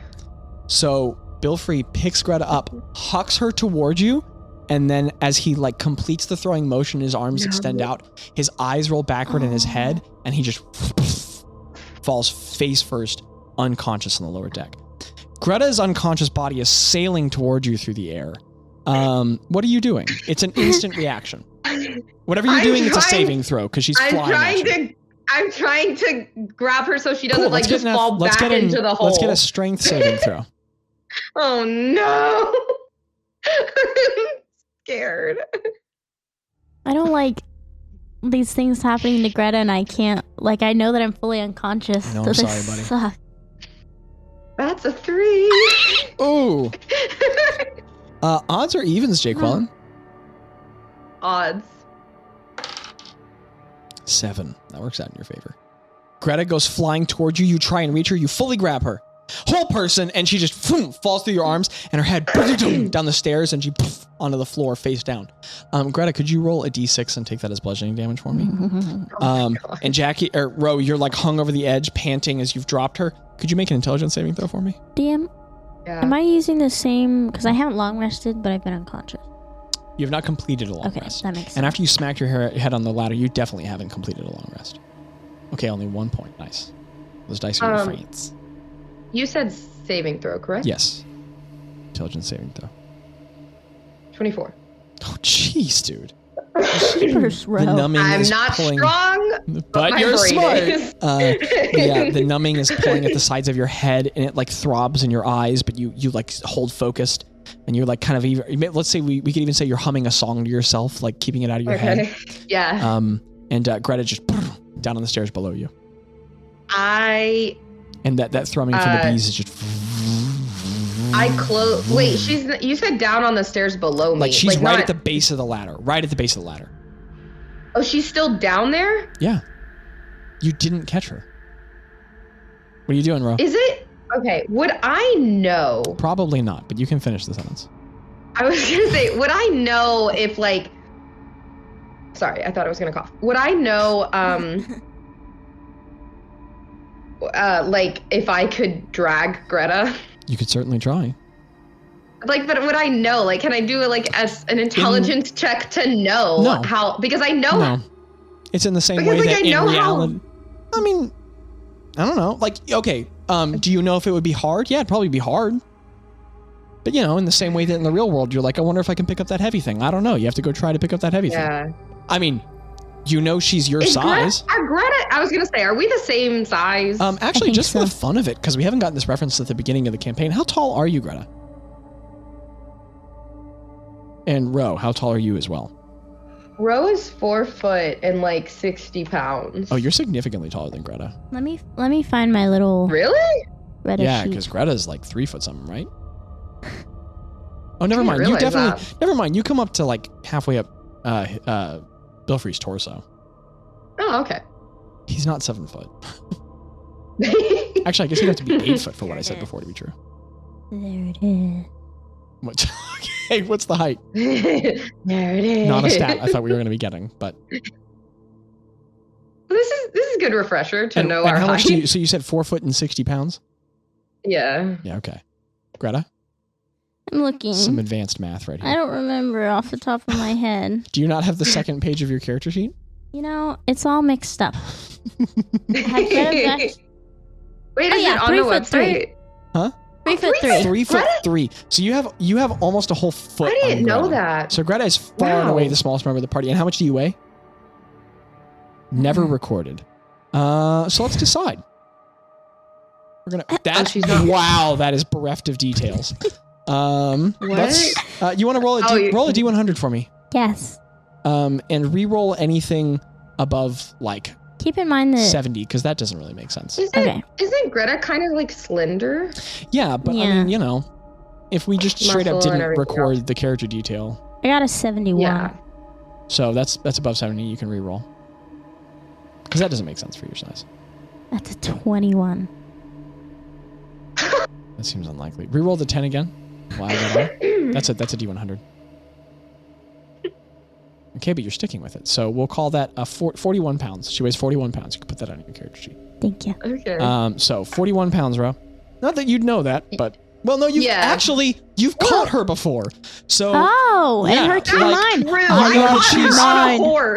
So Bilfrey picks Greta up, hucks her towards you, and then as he like completes the throwing motion, his arms extend out, his eyes roll backward in his head, and he just falls face first, unconscious on the lower deck. Greta's unconscious body is sailing towards you through the air. What are you doing? It's an instant reaction. Whatever you're doing, it's a saving throw because she's flying. I'm trying to grab her so she doesn't just fall back into the hole. Let's get a strength saving throw. Oh no. I'm scared. I don't like these things happening to Greta, and I can't, like, I know that I'm fully unconscious. No, I'm sorry, buddy. Suck. That's a 3. Ooh. Odds or evens, Jaqueline? Odds. 7. That works out in your favor. Greta goes flying towards you. You try and reach her. You fully grab her. Whole person, and she just falls through your arms, and her head down the stairs, and she onto the floor face down. Greta, could you roll a d6 and take that as bludgeoning damage for me? And Jackie, or Ro, you're like hung over the edge, panting as you've dropped her. Could you make an intelligence saving throw for me? DM, am I using the same, because I haven't long rested, but I've been unconscious. You have not completed a long rest. That makes sense. And after you smacked your head on the ladder, you definitely haven't completed a long rest. Okay, only 1 point. Nice. Those dice are your friends. You said saving throw, correct? Yes. Intelligence saving throw. 24. Oh, jeez, dude. The numbing I'm is not pulling, strong, but you're smart. Yeah, the numbing is pulling at the sides of your head, and it like throbs in your eyes, but you like hold focused, and you're like kind of let's say we could even say you're humming a song to yourself, like keeping it out of your head. Yeah. And Greta just down on the stairs below you. And that thrumming from the bees is just. Wait, you said down on the stairs below me. Like she's right at the base of the ladder. Right at the base of the ladder. Oh, she's still down there? Yeah. You didn't catch her. What are you doing, Ro? Is it? Okay, would I know? Probably not, but you can finish the sentence. I was going to say, would I know if like. Sorry, I thought I was going to cough. Would I know, like, if I could drag Greta? You could certainly try. Like, but would I know? Like, can I do an intelligence check to know how? Because I know. No. It's in the same way that in reality. I mean, I don't know. Like, okay, do you know if it would be hard? Yeah, it'd probably be hard. But, in the same way that in the real world, you're like, I wonder if I can pick up that heavy thing. I don't know. You have to go try to pick up that heavy thing. I mean, she's your size. Greta, I was going to say, are we the same size? Actually, just for the fun of it, because we haven't gotten this reference at the beginning of the campaign. How tall are you, Greta? And Ro, how tall are you as well? Ro is 4 foot and like 60 pounds. Oh, you're significantly taller than Greta. Let me find my little. Really? Greta sheet. Because Greta's like 3 foot something, right? Oh, never mind. You definitely. Never mind. You come up to like halfway up Bilfrey's torso. Oh, okay. He's not 7 foot. Actually, I guess he'd have to be 8 foot for what I said before to be true. There it is. What? Okay, what's the height? There it is. Not a stat I thought we were going to be getting, but... This is a good refresher to know our how much height. so you said 4 foot and 60 pounds? Yeah. Yeah, okay. Greta? I'm looking. Some advanced math right here. I don't remember off the top of my head. Do you not have the second page of your character sheet? You know, it's all mixed up. Wait, is it on the website? Huh? 3'3". 3'3". So you have almost a whole foot. I didn't know Greta. that. So Greta is far and away the smallest member of the party. And how much do you weigh? Never recorded. So let's decide. We're gonna. Wow, that is bereft of details. Let's. You want to roll roll a D100 for me? Yes. And re-roll anything above like. Keep in mind that 70, because that doesn't really make sense. Isn't Greta kind of like slender? Yeah, but I mean, you know, if we just straight up didn't record the character detail. I got a 71. Yeah. So that's above 70. You can re-roll. Because that doesn't make sense for your size. That's a 21. That seems unlikely. Re-roll the 10 again. Wow, that's a D100. Okay, but you're sticking with it. So we'll call that 41 pounds. She weighs 41 pounds. You can put that on your character sheet. Thank you. Okay. So 41 pounds, Ro. Not that you'd know that, but... Well, no, you've caught her before. So... Oh, and her key line.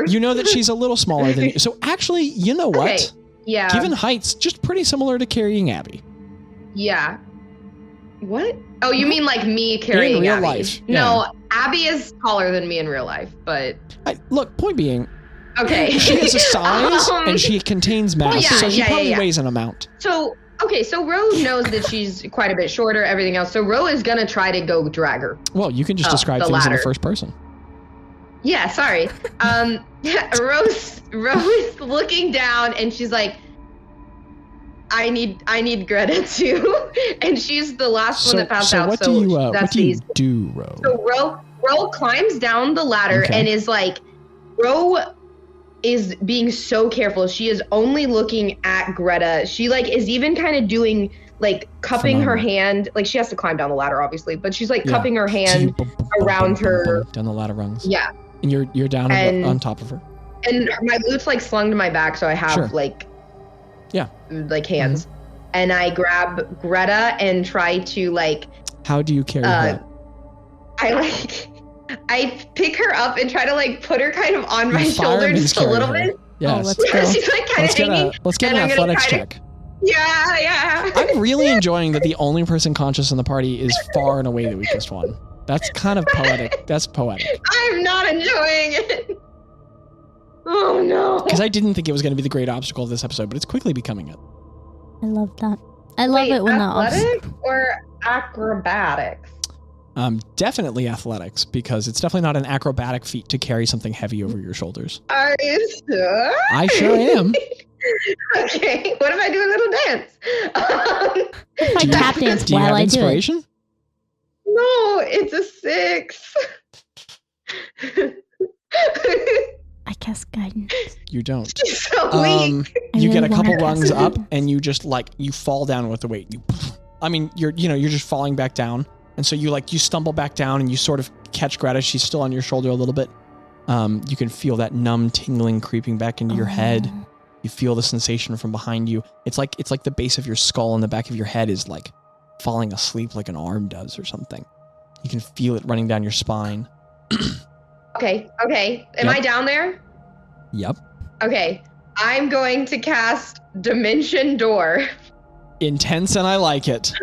You know that she's a little smaller than you. So actually, you know what? Okay. Yeah. Given heights, just pretty similar to carrying Abby. Yeah. What? Oh, you mean like me carrying in real Abby? Life. No, Abby is taller than me in real life, but... Look, point being... Okay. She has a size, and she contains mass, so she probably weighs an amount. So Ro knows that she's quite a bit shorter, everything else. So Ro is going to try to go drag her. Well, you can just describe things in the first person. Yeah, sorry. Rose is looking down, and she's like, I need Greta too. And she's the last one that passed out. What do you do, Ro? So Ro climbs down the ladder and is like, Ro is being so careful. She is only looking at Greta. She like is even kind of doing like cupping her hand. Like she has to climb down the ladder, obviously, but she's like cupping her hand around her. Down the ladder rungs. Yeah. And you're down on top of her. And my loot's like slung to my back, so I have like hands. Mm-hmm. And I grab Greta and try to like. How do you carry her? I pick her up and try to like put her kind of on my shoulder just a little bit. Yes. Oh, let's go. She's like kind of hanging. Let's get an athletics check. Yeah. I'm really enjoying that the only person conscious in the party is far and away the weakest one. That's kind of poetic. That's poetic. I'm not enjoying it. Oh no. Because I didn't think it was going to be the great obstacle of this episode, but it's quickly becoming it. I love that. I love it when the athletics or acrobatics? Definitely athletics, because it's definitely not an acrobatic feat to carry something heavy over your shoulders. Are you sure? I sure am. Okay, what if I do a little dance? I tap dance while I do it. No, it's a 6. I cast guidance. You don't. She's so weak. You get a couple rungs up, and you just you fall down with the weight. You're just falling back down. And so you stumble back down and you sort of catch Greta. She's still on your shoulder a little bit. You can feel that numb tingling creeping back into your head. You feel the sensation from behind you. It's like the base of your skull and the back of your head is like falling asleep like an arm does or something. You can feel it running down your spine. Okay. Am I down there? Yep. Okay. I'm going to cast Dimension Door. Intense, and I like it.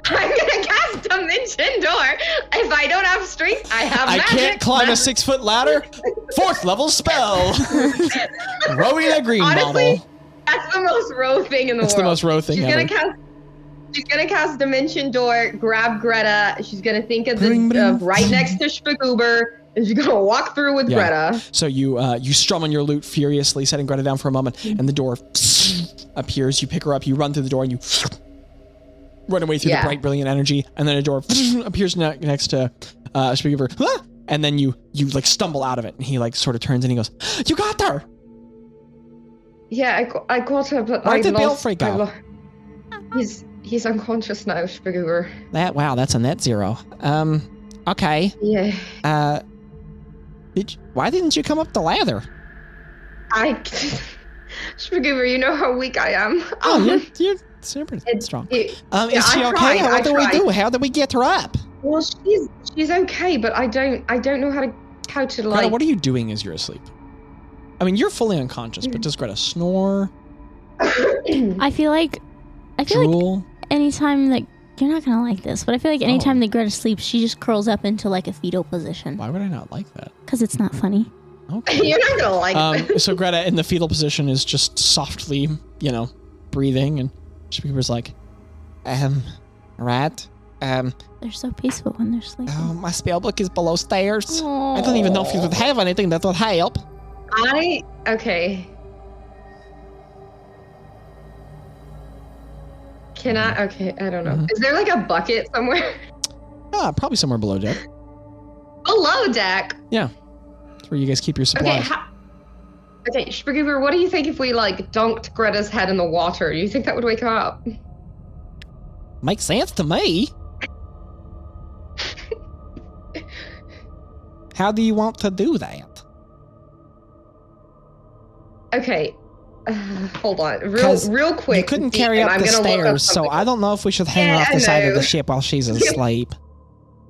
I'm gonna cast Dimension Door. If I don't have strength, I have magic. I can't climb a 6-foot ladder. 4th level spell. Rowing a green bottle. That's the most Ro thing in the world. That's the most Ro thing ever. She's gonna cast Dimension Door, grab Greta. She's gonna think of right next to Spagoober, and she's gonna walk through with Greta. So you strum on your lute furiously, setting Greta down for a moment, and the door appears. You pick her up, you run through the door, and you run away through the bright, brilliant energy, and then a door appears next to Spagoober, and then you stumble out of it, and he sort of turns and he goes, "You got her!" Yeah, I got her, but Where'd the Balefrey go? He's unconscious now, Spagoober. Wow, that's a net 0. Okay. Yeah. Why didn't you come up the ladder? Spagoober, you know how weak I am. You're super strong. Is yeah, she okay? What do we do? How do we get her up? Well, she's okay, but I don't know how to like. Greta, what are you doing as you're asleep? I mean, you're fully unconscious, but does Greta snore? I feel like anytime that you're not gonna like this, but I feel like anytime that Greta sleeps, she just curls up into like a fetal position. Why would I not like that? Because it's not funny. Okay. You're not gonna like it. So Greta in the fetal position is just softly, breathing, and Spagoober's like, right. They're so peaceful when they're sleeping. Oh, my spellbook is below stairs. Aww. I don't even know if you would have anything that would help. Okay. Can I? Okay, I don't know. Mm-hmm. Is there like a bucket somewhere? Probably somewhere below deck. Below deck? Yeah. That's where you guys keep your supplies. Okay, Spagoober, what do you think if we like dunked Greta's head in the water? Do you think that would wake her up? Makes sense to me. How do you want to do that? Okay. Hold on. Real quick. You couldn't carry up the stairs, so I don't know if we should hang her off the side of the ship while she's asleep.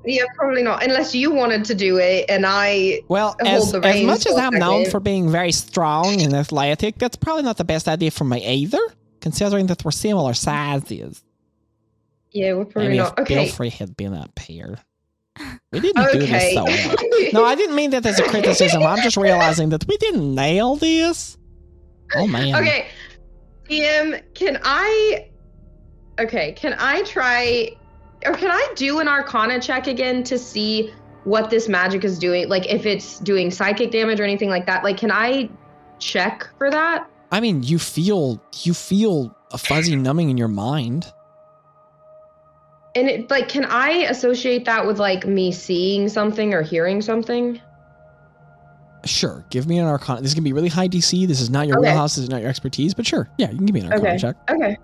Yeah, probably not. Unless you wanted to do it and I hold the reins. As much as I'm known for being very strong and athletic, that's probably not the best idea for me either, considering that we're similar sizes. Yeah, we're probably not. Okay. Maybe if Belfry had been up here. We didn't do this so well. No, I didn't mean that as a criticism. I'm just realizing that we didn't nail this. Oh, man. Okay. DM, can I try, or can I do an Arcana check again to see what this magic is doing? Like, if it's doing psychic damage or anything like that? Like, can I check for that? I mean, you feel a fuzzy numbing in your mind. And it, like, can I associate that with like me seeing something or hearing something? Sure, give me an Arcana. This is gonna be really high DC. This is not your wheelhouse. This is not your expertise. But sure, yeah, you can give me an Arcana check. Okay.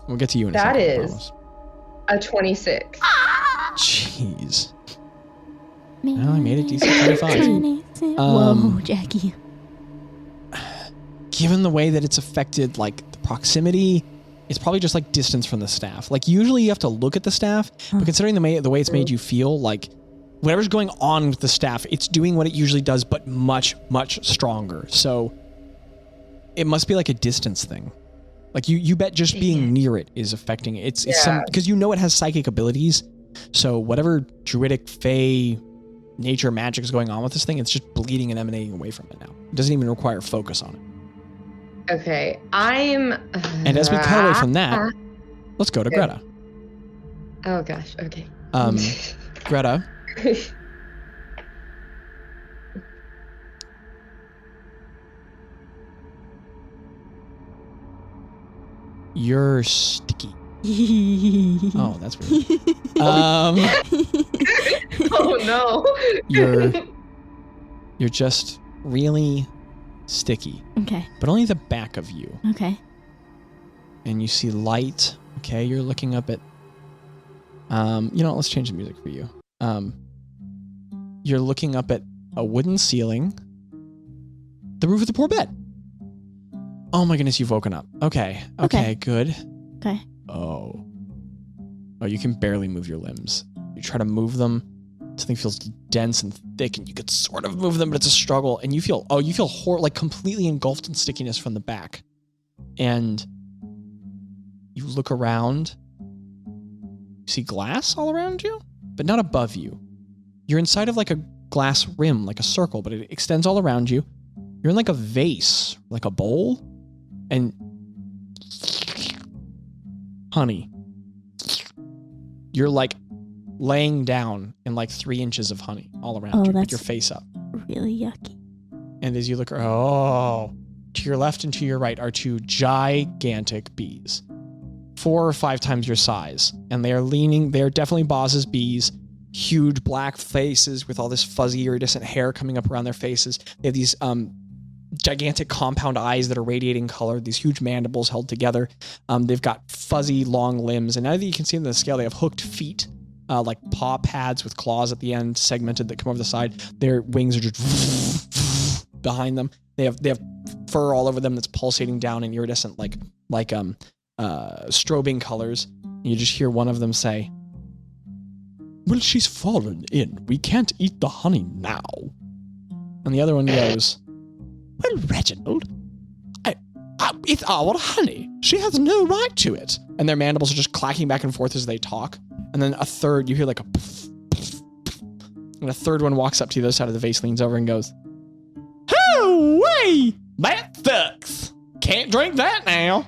We'll get to you in a second. second. That is a 26. Jeez. Well, I made it DC 25. Whoa, Jackie. Given the way that it's affected, like, the proximity, it's probably just, like, distance from the staff. Like, usually you have to look at the staff, but considering the way it's made you feel, like, whatever's going on with the staff, it's doing what it usually does, but much, much stronger. So, it must be, like, a distance thing. Like, you bet just being near it is affecting it. It's some, because you know it has psychic abilities, so whatever druidic, fey, nature magic is going on with this thing, it's just bleeding and emanating away from it now. It doesn't even require focus on it. Okay, I'm... And as we cut away from that, let's go to Greta. Oh gosh, okay. Greta. You're sticky. Oh, that's weird. Oh no. You're just really sticky. Okay. But only the back of you. Okay. And you see light. Okay, you're looking up at let's change the music for you. You're looking up at a wooden ceiling. The roof of the poor bed. Oh my goodness, you've woken up. Okay, good. Okay. Oh, you can barely move your limbs. You try to move them. Something feels dense and thick, and you could sort of move them, but it's a struggle. And you feel like completely engulfed in stickiness from the back. And you look around. You see glass all around you, but not above you. You're inside of like a glass rim, like a circle, but it extends all around you. You're in like a vase, like a bowl, and honey, you're like laying down in like 3 inches of honey all around you with your face up. Really yucky. And as you look, to your left and to your right are 2 gigantic bees, 4 or 5 times your size. And they are definitely Bazz's bees, huge black faces with all this fuzzy iridescent hair coming up around their faces. They have these gigantic compound eyes that are radiating color, these huge mandibles held together. They've got fuzzy, long limbs. And now that you can see them in the scale, they have hooked feet, like paw pads with claws at the end, segmented, that come over the side. Their wings are just behind them. They have fur all over them that's pulsating down in iridescent, like strobing colors. And you just hear one of them say, "Well, she's fallen in. We can't eat the honey now." And the other one goes, "Well, Reginald, it's our honey. She has no right to it." And their mandibles are just clacking back and forth as they talk. And then a third, you hear like a pff, pff, pff. And a third one walks up to the other side of the vase, leans over and goes, "Hoo-wee! That sucks. Can't drink that now."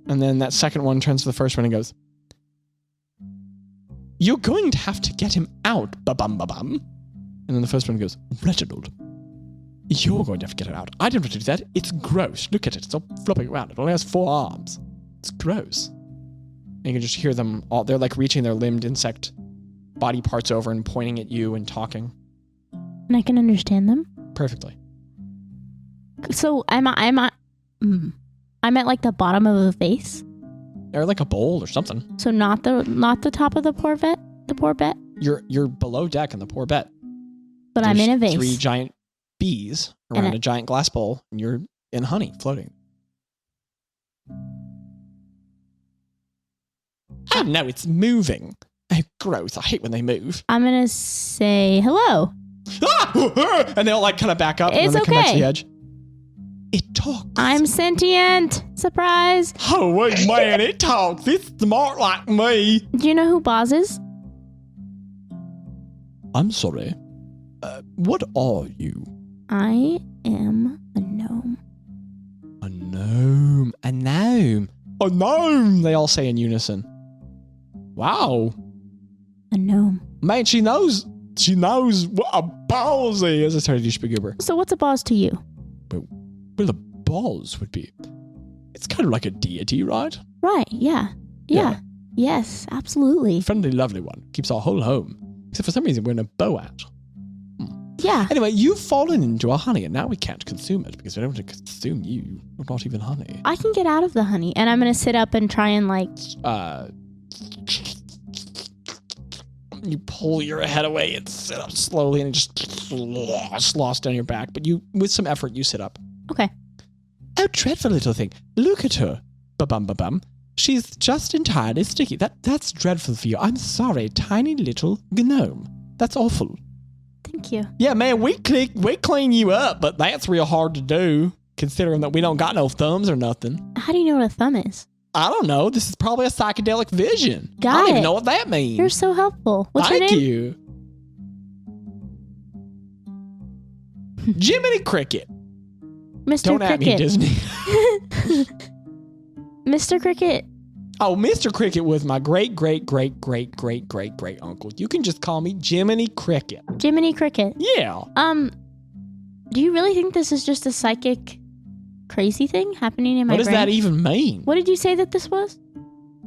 And then that second one turns to the first one and goes, "You're going to have to get him out, ba-bum. And then the first one goes, "Reginald, you're going to have to get it out. I don't want to do that. It's gross. Look at it. It's all flopping around. It only has 4 arms. It's gross." And you can just hear them all. They're like reaching their limbed insect body parts over and pointing at you and talking. And I can understand them? Perfectly. So I'm at like the bottom of the vase? Or like a bowl or something. So not the top of the poor vet? You're below deck in the poor vet. But I'm in a vase. 3 giant bees around a giant glass bowl, and you're in honey floating. Oh no, it's moving. Oh, gross. I hate when they move. I'm going to say hello. And they all like kind of back up it's and then they come back to okay. the edge. It talks. I'm sentient. Surprise. Oh, wait, man, it talks. It's smart like me. Do you know who Bazz is? I'm sorry. What are you? I am a gnome. A gnome. A gnome. A gnome, they all say in unison. Wow. A gnome. Man, she knows what a Bazz is. I started to Spagoober. So what's a Bazz to you? Well, a Bazz would be... It's kind of like a deity, right? Right, yeah. Yes, absolutely. Friendly, lovely one. Keeps our whole home. Except for some reason we're in a bow out. Yeah. Anyway, you've fallen into a honey, and now we can't consume it because we don't want to consume you. Not even honey. I can get out of the honey, and I'm going to sit up and try and like... You pull your head away and sit up slowly, and it just sloshs down your back. But you, with some effort, you sit up. Okay. Oh, dreadful little thing. Look at her. Ba-bum. She's just entirely sticky. That's dreadful for you. I'm sorry, tiny little gnome. That's awful. Thank you. Yeah, man, we clean you up, but that's real hard to do, considering that we don't got no thumbs or nothing. How do you know what a thumb is? I don't know. This is probably a psychedelic vision. I Got don't it. even know what that means. You're so helpful. What's your name? Thank you. Jiminy Cricket. Mr. Don't Cricket. at me, Disney. Mr. Cricket. Oh, Mr. Cricket was my great uncle. You can just call me Jiminy Cricket. Jiminy Cricket. Yeah. Do you really think this is just a psychic crazy thing happening in my brain? What does that even mean? What did you say that this was?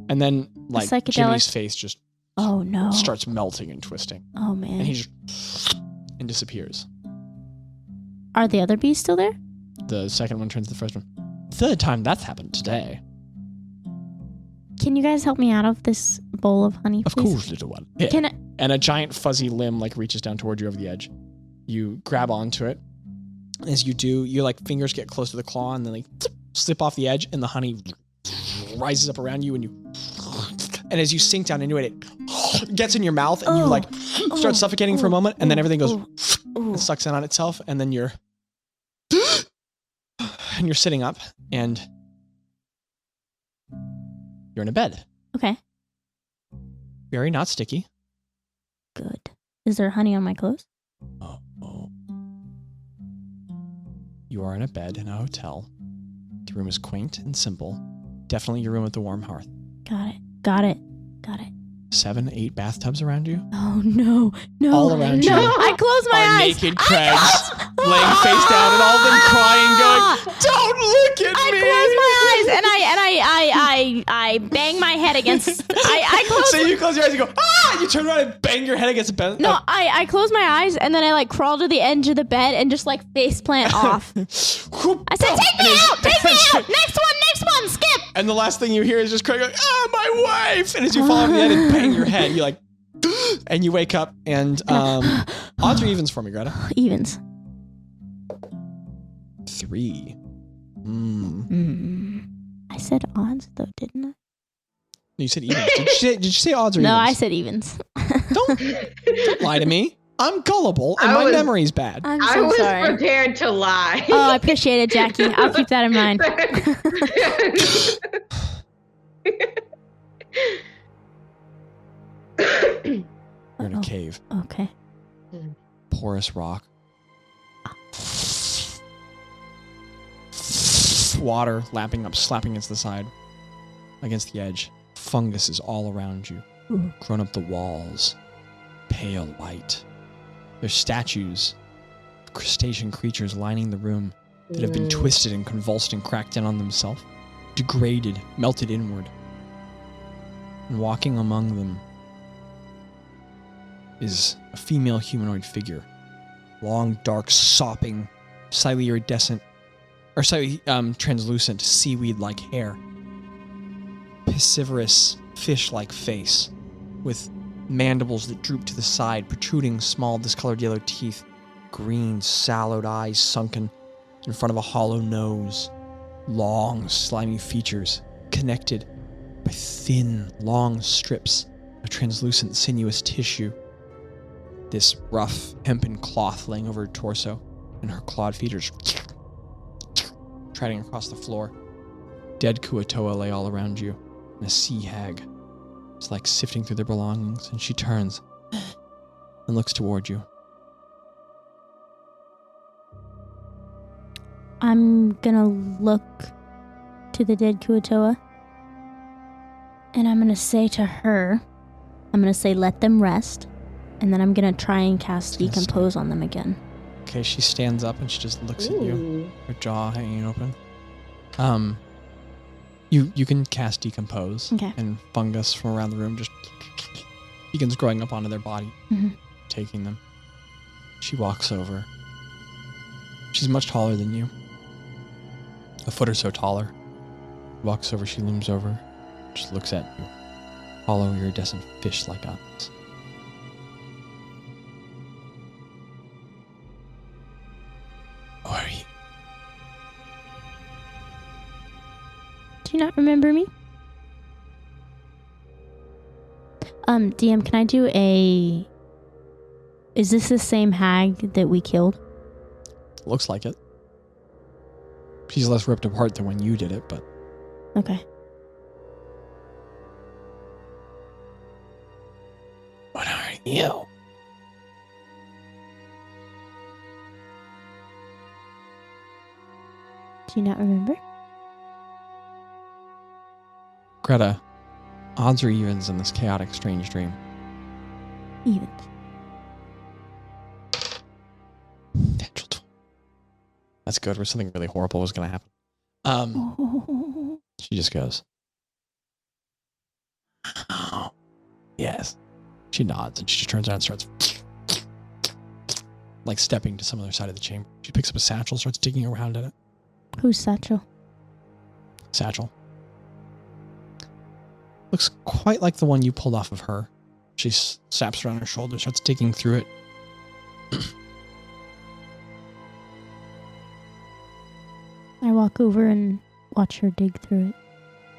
And then, like, psychedelic. Jimmy's face just Oh no. starts melting and twisting. Oh man. And he just and disappears. Are the other bees still there? The second one turns to the first one. Third time that's happened today. Can you guys help me out of this bowl of honey, Of please? course, little one. Yeah. Can I? And a giant fuzzy limb like reaches down toward you over the edge. You grab onto it. As you do, your like fingers get close to the claw and then they slip off the edge and the honey rises up around you and as you sink down into it, it gets in your mouth and you like start suffocating for a moment and then everything goes and sucks in on itself and then you're sitting up and you're in a bed. Okay. Very not sticky. Good. Is there honey on my clothes? Oh. You are in a bed in a hotel. The room is quaint and simple. Definitely your room with the warm hearth. Got it. 7, 8 bathtubs around you. Oh no. All around you. I close my are eyes. naked Craigs laying face down and all of them crying, going, "Don't look at I me!" close my eyes and I bang my head against. I close. So you close your eyes and go, "Ah, You turn around and bang your head against the bed. No, I close my eyes and then I like crawl to the edge of the bed and just like face plant off. I said, take me out! Take me out! Next one, skip! And the last thing you hear is just Craig going, my wife! And as you fall off the bed and bang your head, you like, and you wake up and odds or evens for me, Greta? Evens. 3. I said odds though, didn't I? You said evens. Did you say odds or evens? No, I said evens. Don't lie to me. I'm gullible and my memory's bad. I'm so sorry. I was prepared to lie. Oh, I appreciate it, Jackie. I'll keep that in mind. You're in a cave. Okay. Porous rock. Water lapping up, slapping against the side, against the edge. Fungus is all around you, grown up the walls, pale white. There's statues of crustacean creatures lining the room that have been twisted and convulsed and cracked in on themselves, degraded, melted inward. And walking among them is a female humanoid figure, long, dark, sopping, slightly iridescent, or slightly translucent seaweed-like hair, piscivorous fish-like face, with mandibles that droop to the side, protruding small discolored yellow teeth, green, sallowed eyes sunken in front of a hollow nose, long, slimy features connected by thin, long strips of translucent, sinuous tissue. This rough hempen cloth laying over her torso, and her clawed feet are treading across the floor. Dead Kuatoa lay all around you, and a sea hag is like sifting through their belongings, and she turns and looks toward you. I'm gonna look to the dead Kuatoa, and I'm gonna say to her, let them rest, and then I'm gonna try and cast Decompose on them again. Okay, she stands up and she just looks at you, her jaw hanging open. You can cast Decompose, and fungus from around the room just begins growing up onto their body, taking them. She walks over. She's much taller than you, a foot or so taller. Walks over, she looms over, just looks at you, hollow iridescent fish-like eyes. Who are you? Do you not remember me? DM, can I do is this the same hag that we killed? Looks like it. She's less ripped apart than when you did it, but... Okay. What are you? Do you not remember? Greta, odds or evens in this chaotic, strange dream? Evens. Natural 20. That's good, where something really horrible was going to happen. She just goes, oh, yes. She nods and she just turns around and starts like stepping to some other side of the chamber. She picks up a satchel, starts digging around in it. Who's Satchel? Satchel. Looks quite like the one you pulled off of her. She straps around her shoulder, starts digging through it. I walk over and watch her dig through it.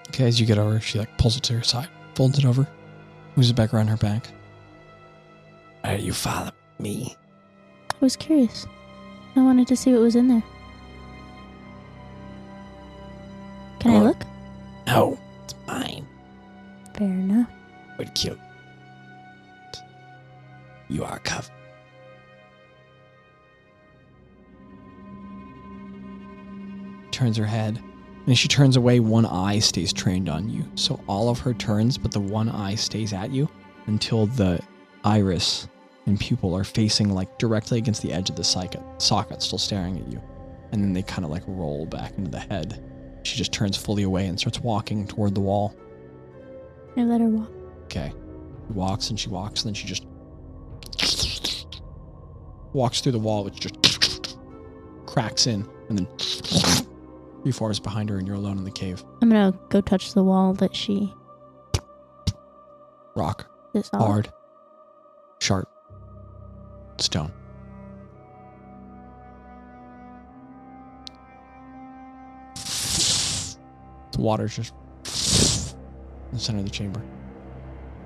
Okay, as you get over, she like pulls it to her side, folds it over, moves it back around her back. Why do you follow me? I was curious. I wanted to see what was in there. Can I look? No, it's mine. Fair enough. Would kill. You are covered. Turns her head, and as she turns away, one eye stays trained on you. So all of her turns, but the one eye stays at you until the iris and pupil are facing like directly against the edge of the socket, still staring at you. And then they kind of like roll back into the head. She just turns fully away and starts walking toward the wall. I let her walk. Okay. Walks, and then she just walks through the wall, which just cracks in, and then reforms behind her, and you're alone in the cave. I'm gonna go touch the wall that she... Rock. This hard. Sharp. Stone. The water's just in the center of the chamber.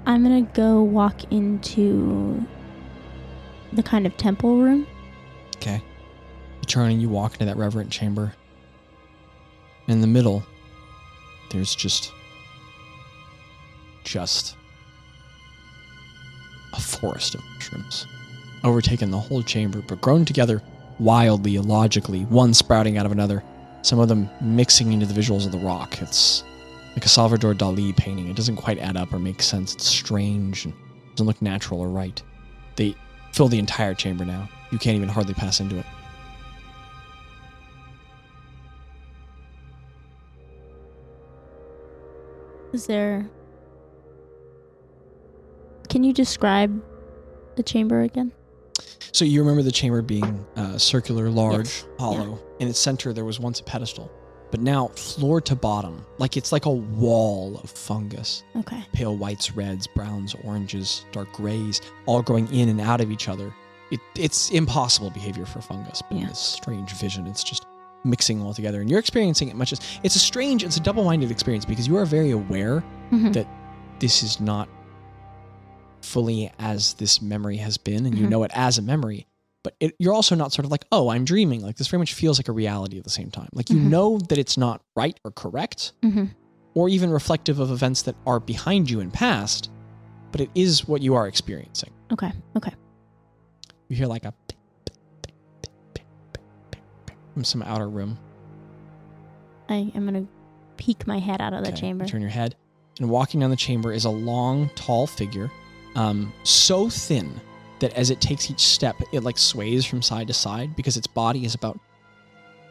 I'm gonna go walk into the kind of temple room. Okay. You turn and you walk into that reverent chamber. In the middle, there's just a forest of mushrooms, overtaking the whole chamber, but grown together wildly, illogically, one sprouting out of another, some of them mixing into the visuals of the rock. It's like a Salvador Dali painting. It doesn't quite add up or make sense. It's strange and doesn't look natural or right. They fill the entire chamber now. You can't even hardly pass into it. Can you describe the chamber again? So you remember the chamber being circular, large, yes. hollow. Yeah. In its center, there was once a pedestal. But now, floor to bottom, it's like a wall of fungus. Okay. Pale whites, reds, browns, oranges, dark grays, all growing in and out of each other. It's impossible behavior for fungus, but in this strange vision, it's just mixing all together. And you're experiencing it much as... It's a double-minded experience, because you are very aware that this is not fully as this memory has been, and you know it as a memory, but you're also not sort of like, oh, I'm dreaming. This very much feels like a reality at the same time. You know that it's not right or correct, or even reflective of events that are behind you and past, but it is what you are experiencing. Okay. You hear a from some outer room. I am going to peek my head out of the chamber. You turn your head, and walking down the chamber is a long, tall figure, so thin that as it takes each step, it sways from side to side, because its body is about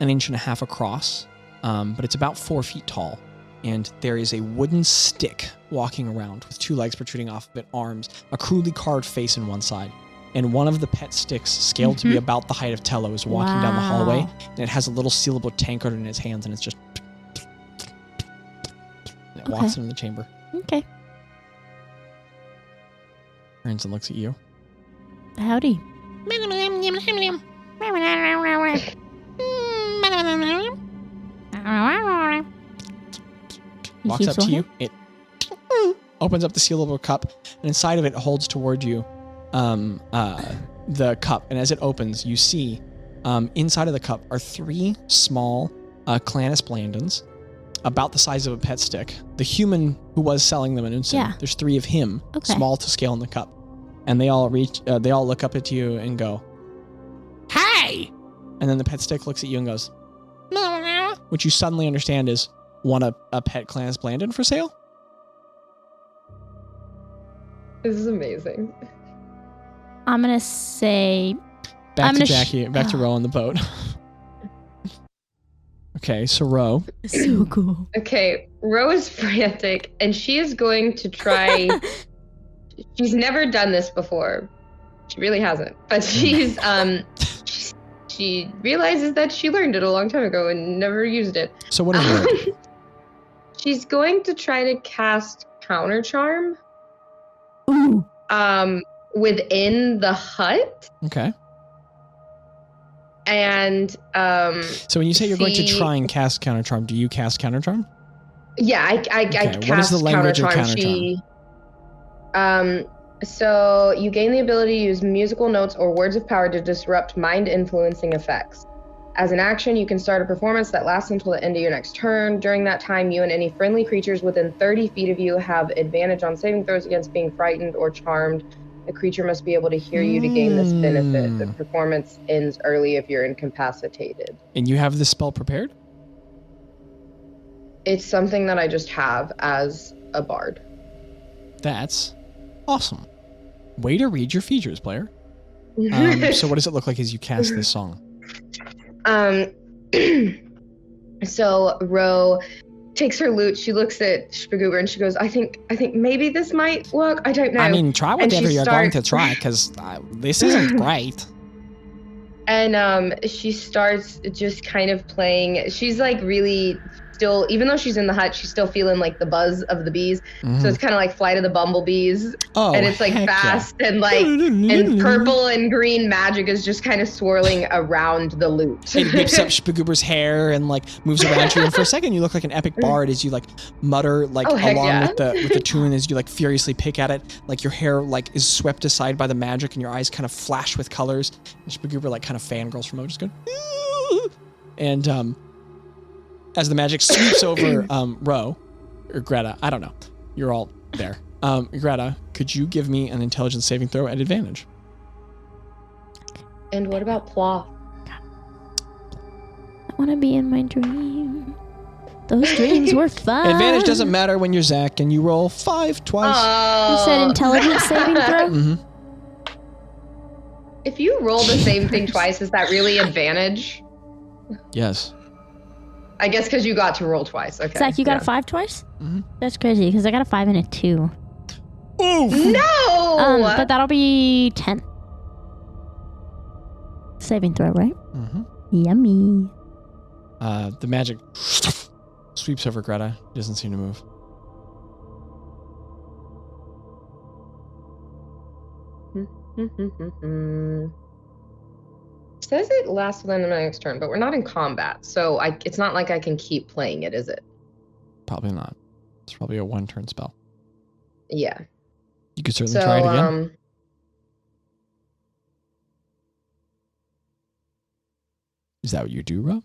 1.5 inches across, but it's about 4 feet tall. And there is a wooden stick walking around with 2 legs protruding off of it, arms, a crudely carved face in one side. And one of the pet sticks, scaled to be about the height of Tello, is walking down the hallway, and it has a little sealable tankard in its hands, and it's just... And it walks into the chamber. Okay. Turns and looks at you. Howdy. Walks up to you. It opens up the sealable cup, and inside of it holds toward you the cup. And as it opens, you see inside of the cup are 3 small Clannis Landons, about the size of a pet stick. The human who was selling them in Unsen, there's 3 of him, small to scale in the cup. And they all look up at you and go, "Hey!" And then the pet stick looks at you and goes, which you suddenly understand is, want a pet Clannis Landon for sale? This is amazing. I'm going to say... Back to Jaci, back to Ro on the boat. Okay, so Ro. So cool. Okay, Ro is frantic, and she is going to try... She's never done this before. She really hasn't. But she realizes that she learned it a long time ago and never used it. So what is it? She's going to try to cast Counter Charm. Ooh. Within the hut. Okay. And so when you say you're going to try and cast Counter Charm, do you cast Counter Charm? Yeah, I cast what is the language Counter of Counter Charm. So you gain the ability to use musical notes or words of power to disrupt mind-influencing effects. As an action, you can start a performance that lasts until the end of your next turn. During that time, you and any friendly creatures within 30 feet of you have advantage on saving throws against being frightened or charmed. The creature must be able to hear you to gain this benefit. The performance ends early if you're incapacitated. And you have this spell prepared? It's something that I just have as a bard. That's awesome. Way to read your features, player. So what does it look like as you cast this song? So Ro takes her lute. She looks at Spagoober and she goes, I think maybe this might work. I don't know. I mean, try whatever you're going to try, because this isn't great. And she starts just kind of playing. She's like really still, even though she's in the hut, she's still feeling like the buzz of the bees. Mm-hmm. So it's kind of like Flight of the Bumblebees. Oh, and it's like fast and like, and purple and green magic is just kind of swirling around the lute. It whips up Spagoober's hair and like moves around you. And for a second, you look like an epic bard as you like mutter like along with the tune as you like furiously pick at it. Like your hair like is swept aside by the magic and your eyes kind of flash with colors. And Spagoober like kind of fangirls from over, just going, ooh! And as the magic sweeps over Ro, or Gretta, I don't know. You're all there. Gretta, could you give me an intelligence saving throw at advantage? And what about Ploth? I want to be in my dream. Those dreams were fun. Advantage doesn't matter when you're Zach and you roll 5 twice. You said intelligence saving throw? Mm-hmm. If you roll the same thing twice, is that really advantage? Yes. I guess because you got to roll twice. Okay. Zach, you got a 5 twice? Mm-hmm. That's crazy, because I got a 5 and a 2. Oof. No! But that'll be 10. Saving throw, right? Mm-hmm. Yummy. The magic sweeps over Gretta. He doesn't seem to move. Says it lasts within the next turn, but we're not in combat, so it's not like I can keep playing it, is it? Probably not. It's probably a 1-turn spell. Yeah. You could certainly try it again. Is that what you do, Rob?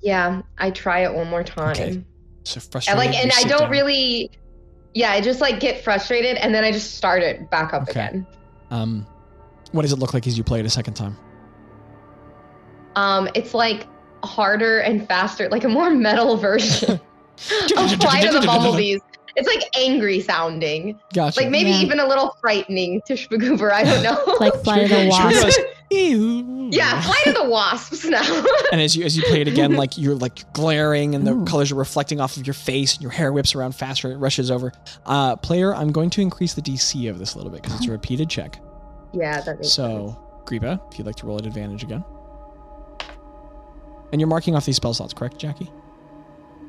Yeah, I try it one more time. Okay. So frustrated. And I don't really. Yeah, I just like get frustrated, and then I just start it back up again. What does it look like as you play it a second time? It's like harder and faster, like a more metal version of Flight of the Bumblebees. It's like angry sounding. Gotcha. Like maybe even a little frightening to Spagoober. I don't know. Like Flight of the Wasps. Yeah, Flight of the Wasps now. And as you play it again, like you're like glaring and the colors are reflecting off of your face and your hair whips around faster and it rushes over. Player, I'm going to increase the DC of this a little bit because it's a repeated check. Yeah, that makes sense. So, Gretta, if you'd like to roll at advantage again. And you're marking off these spell slots, correct, Jackie?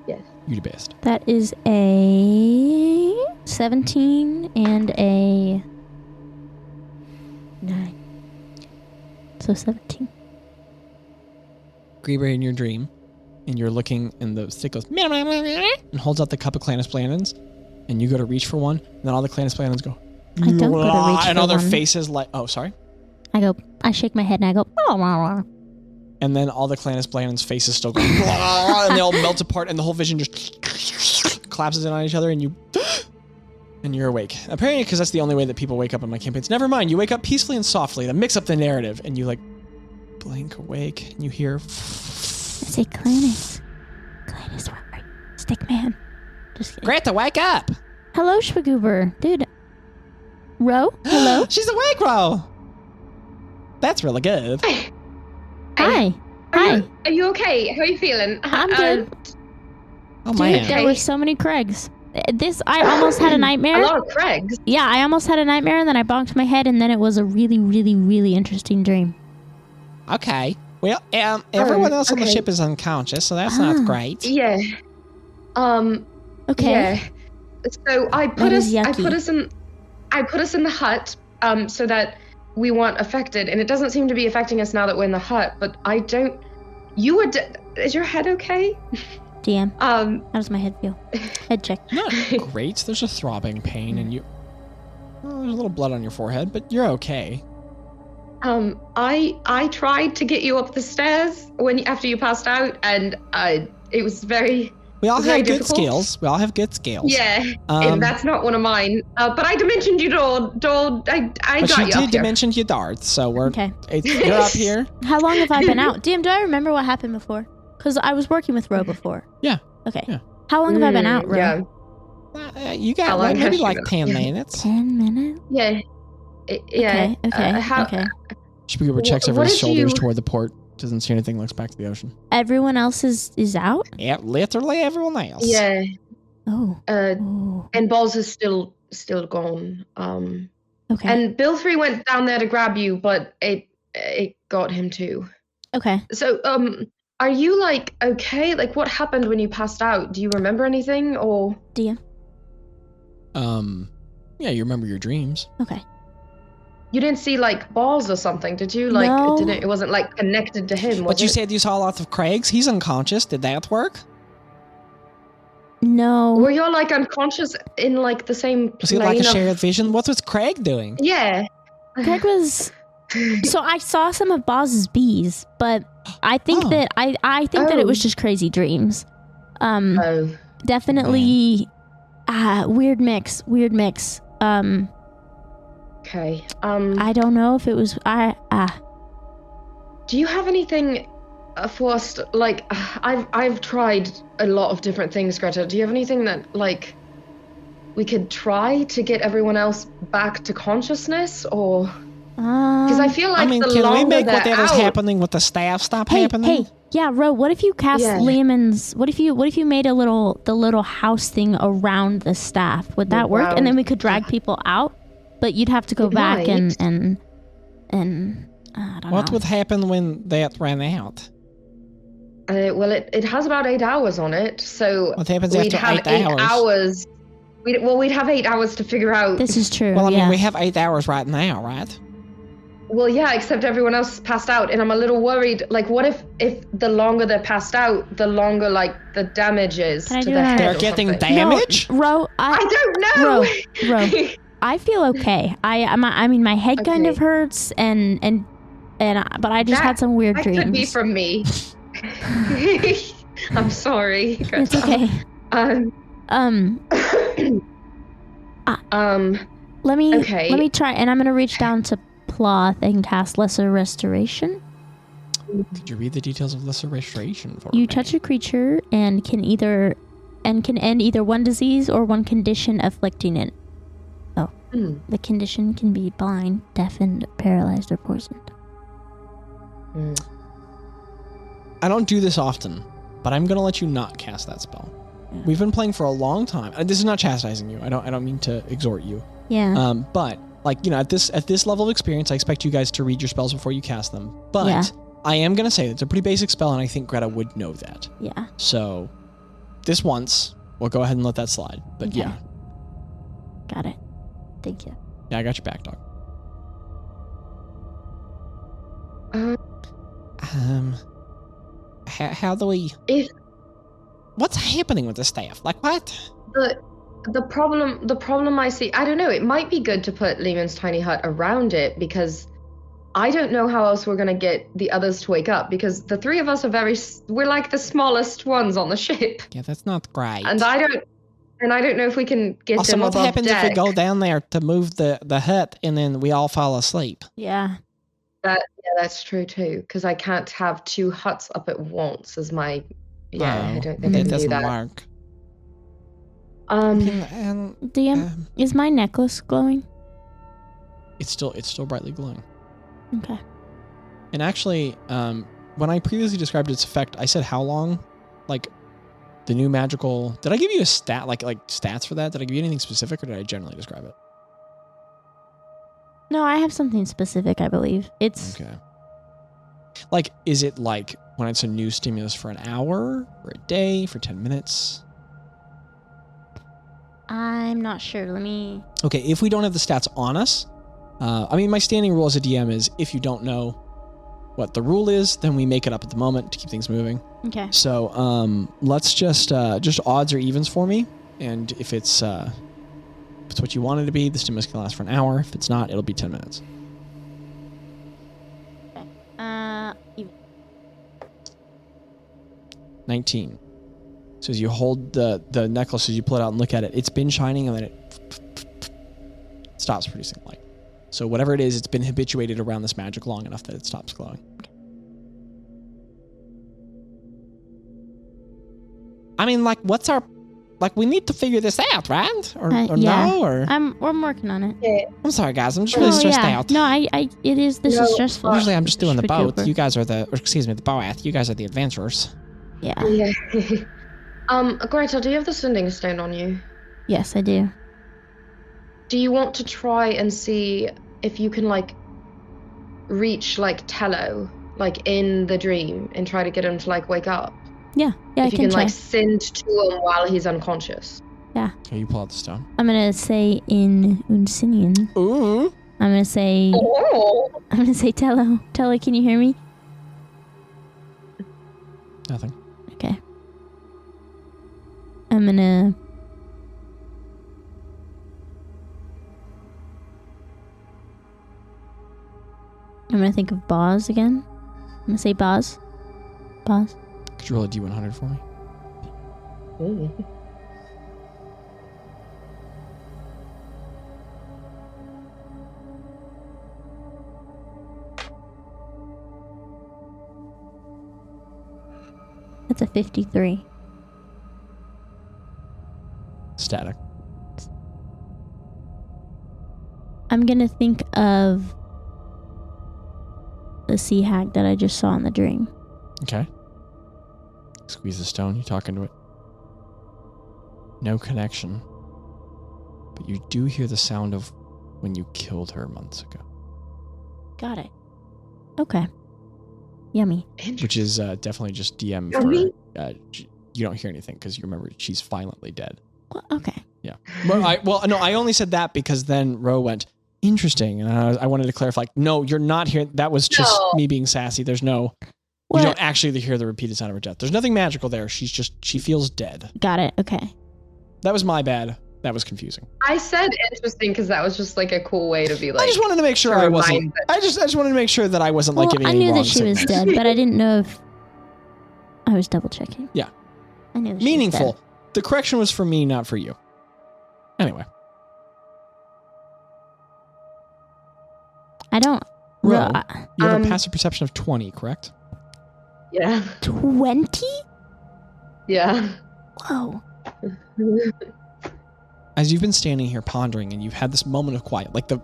Yes. You do best. That is a 17 and a 9. So 17. Gretta, in your dream, and you're looking, and the stick goes, and holds out the cup of Clanus Blandons, and you go to reach for one, and then all the Clanus Blandons go, I don't go to reach and for all their one. faces like, oh, sorry? I shake my head and I go, oh. And then all the Clanus Blandons' faces still go, and they all melt apart, and the whole vision just collapses in on each other, and you're awake. Apparently, because that's the only way that people wake up in my campaigns. Never mind, you wake up peacefully and softly to mix up the narrative, and you like blink awake, and you hear. I say, Clanus, where are you? Stick man. Just kidding. Greta, wake up! Hello, Spagoober. Dude. Ro? Hello? She's awake, Ro! That's really good. Hi. Hi. Are you okay? How are you feeling? I'm good. Oh, man. Dude, there were so many Craigs. I almost had a nightmare. A lot of Craigs. Yeah, I almost had a nightmare, and then I bonked my head, and then it was a really, really, really interesting dream. Okay. Well, everyone else on the ship is unconscious, so that's not great. Yeah. Okay. Yeah. So I put us in the hut so that we weren't affected, and it doesn't seem to be affecting us now that we're in the hut, but I don't. Is your head okay? DM. How does my head feel? Head check. Not great. There's a throbbing pain, and there's a little blood on your forehead, but you're okay. I tried to get you up the stairs after you passed out, and it was very. We all have good difficult. skills. Yeah, and that's not one of mine. But I dimensioned you, Dole. I got you up She here. did dimension you, Darth, so we're okay. You're up here. How long have I been out? DM, do I remember what happened before? Because I was working with Ro before. Yeah. Okay. Yeah. How long have I been out, Ro? Yeah. You got maybe like 10 minutes. 10 minutes? Yeah. Yeah. Okay. Spagoober checks over his shoulders toward the port doesn't see anything, looks back to the ocean. Everyone else is out? Yeah, literally everyone else. Yeah. Oh. And Bazz is still gone. Okay. And Bill 3 went down there to grab you, but it got him too. Okay. So, are you like okay? Like, what happened when you passed out? Do you remember anything, or? DM. Yeah, you remember your dreams. Okay. You didn't see like balls or something, did you? Like, No. it wasn't like connected to him. But you it? said you saw lots of Craig's. He's unconscious. Did that work? No. Were you like unconscious in like the same plane? Was he like a shared vision? What was Craig doing? Yeah. Craig was. So I saw some of Bozz's bees, but I think that I think that it was just crazy dreams. Definitely. Weird mix. Okay. I don't know if it was. Do you have anything for us? Like, I've tried a lot of different things, Greta. Do you have anything that like we could try to get everyone else back to consciousness, or? Because I feel like can we make whatever's happening with the staff stop happening? Hey, yeah, Ro. What if you cast Lehman's? What if you made the little house thing around the staff? Would that work? And then we could drag people out, but you'd have to go back and I don't know. What would happen when that ran out? Well, it has about 8 hours on it, so what happens we'd after have 8 hours? We'd have 8 hours to figure out. This is true. Well, I mean, we have 8 hours right now, right? Well, yeah, except everyone else passed out, and I'm a little worried. Like, what if the longer they're passed out, the longer like the damage is to the head? They're getting damage? No, Ro, I don't know. Ro, I feel okay. I mean, my head kind of hurts, and but I just had some weird dreams. That could be from me. I'm sorry. It's okay. Let me try, and I'm gonna reach down to Ploth and cast Lesser Restoration. Could you read the details of Lesser Restoration for me? You touch a creature and can end either one disease or one condition afflicting it. Oh, the condition can be blind, deafened, paralyzed, or poisoned. I don't do this often, but I'm gonna let you not cast that spell. Yeah. We've been playing for a long time. This is not chastising you. I don't mean to exhort you. Yeah. But like, you know, at this level of experience, I expect you guys to read your spells before you cast them. But I am gonna say it's a pretty basic spell, and I think Greta would know that. Yeah. So this once, we'll go ahead and let that slide. But okay. yeah. Got it. Thank you. Yeah, I got your back, dog. How do we? What's happening with the staff? Like what? The problem I see, I don't know. It might be good to put Lehman's tiny hut around it, because I don't know how else we're gonna get the others to wake up, because the three of us we're like the smallest ones on the ship. Yeah, that's not great. And I don't know if we can get them above what happens deck. if we go down there to move the hut and then we all fall asleep? Yeah. That's true too, because I can't have two huts up at once as my I don't think it I can doesn't do that. work. DM, is my necklace glowing? It's still brightly glowing. Okay. And actually, when I previously described its effect, I said how long, like the new magical. Did I give you a stat, like stats for that? Did I give you anything specific, or did I generally describe it? No, I have something specific. I believe it's okay. Like, is it like when it's a new stimulus for an hour, or a day, for 10 minutes? I'm not sure. Let me... Okay, if we don't have the stats on us, I mean, my standing rule as a DM is if you don't know what the rule is, then we make it up at the moment to keep things moving. Okay. So let's just odds or evens for me, and if it's what you want it to be, the stimulus can last for an hour. If it's not, it'll be 10 minutes. Okay. Even. 19. So as you hold the necklace, as you pull it out and look at it, it's been shining, and then it stops producing light. So whatever it is, it's been habituated around this magic long enough that it stops glowing. I mean, like, what's our we need to figure this out, right? Or yeah. no? Or I'm working on it. Yeah. I'm sorry, guys. I'm just really stressed out. No, this is stressful. Usually I'm just doing the boat. Cooper. You guys are the boath. You guys are the adventurers. Yeah. Greta, do you have the sending stone on you? Yes, I do. Do you want to try and see if you can, like, reach, like, Tello, like, in the dream and try to get him to, like, wake up? Yeah, if I you can try. like send to him while he's unconscious. Yeah. Okay, you pull out the stone. I'm gonna say in Unsinian. Ooh. I'm gonna say. Oh. I'm gonna say Tello. Tello, can you hear me? Nothing. Okay. I'm gonna. think of Bazz again. I'm gonna say Bazz. Bazz. Could you roll a D100 for me? Ooh. That's a 53. Static. I'm gonna think of the sea hag that I just saw in the dream. Okay. Squeeze the stone, you talk into it. No connection. But you do hear the sound of when you killed her months ago. Got it. Okay. Yummy. Which is definitely just DM Yummy? for... you don't hear anything because you remember she's violently dead. Well, okay. Yeah. I only said that because then Ro went, interesting. And I wanted to clarify, like, no, you're not hearing... That was just me being sassy. There's no... What? You don't actually hear the repeated sound of her death. There's nothing magical there. She feels dead. Got it. Okay. That was my bad. That was confusing. I said interesting because that was just like a cool way to be like. I just wanted to make sure I wasn't. I just wanted to make sure that I wasn't like giving. I knew that she was dead, but I didn't know if. I was double checking. Yeah. I knew. That Meaningful. She was dead. The correction was for me, not for you. Anyway. I don't. Ro, you have a passive perception of 20, correct? Yeah. 20? Yeah. Whoa. As you've been standing here pondering and you've had this moment of quiet, like the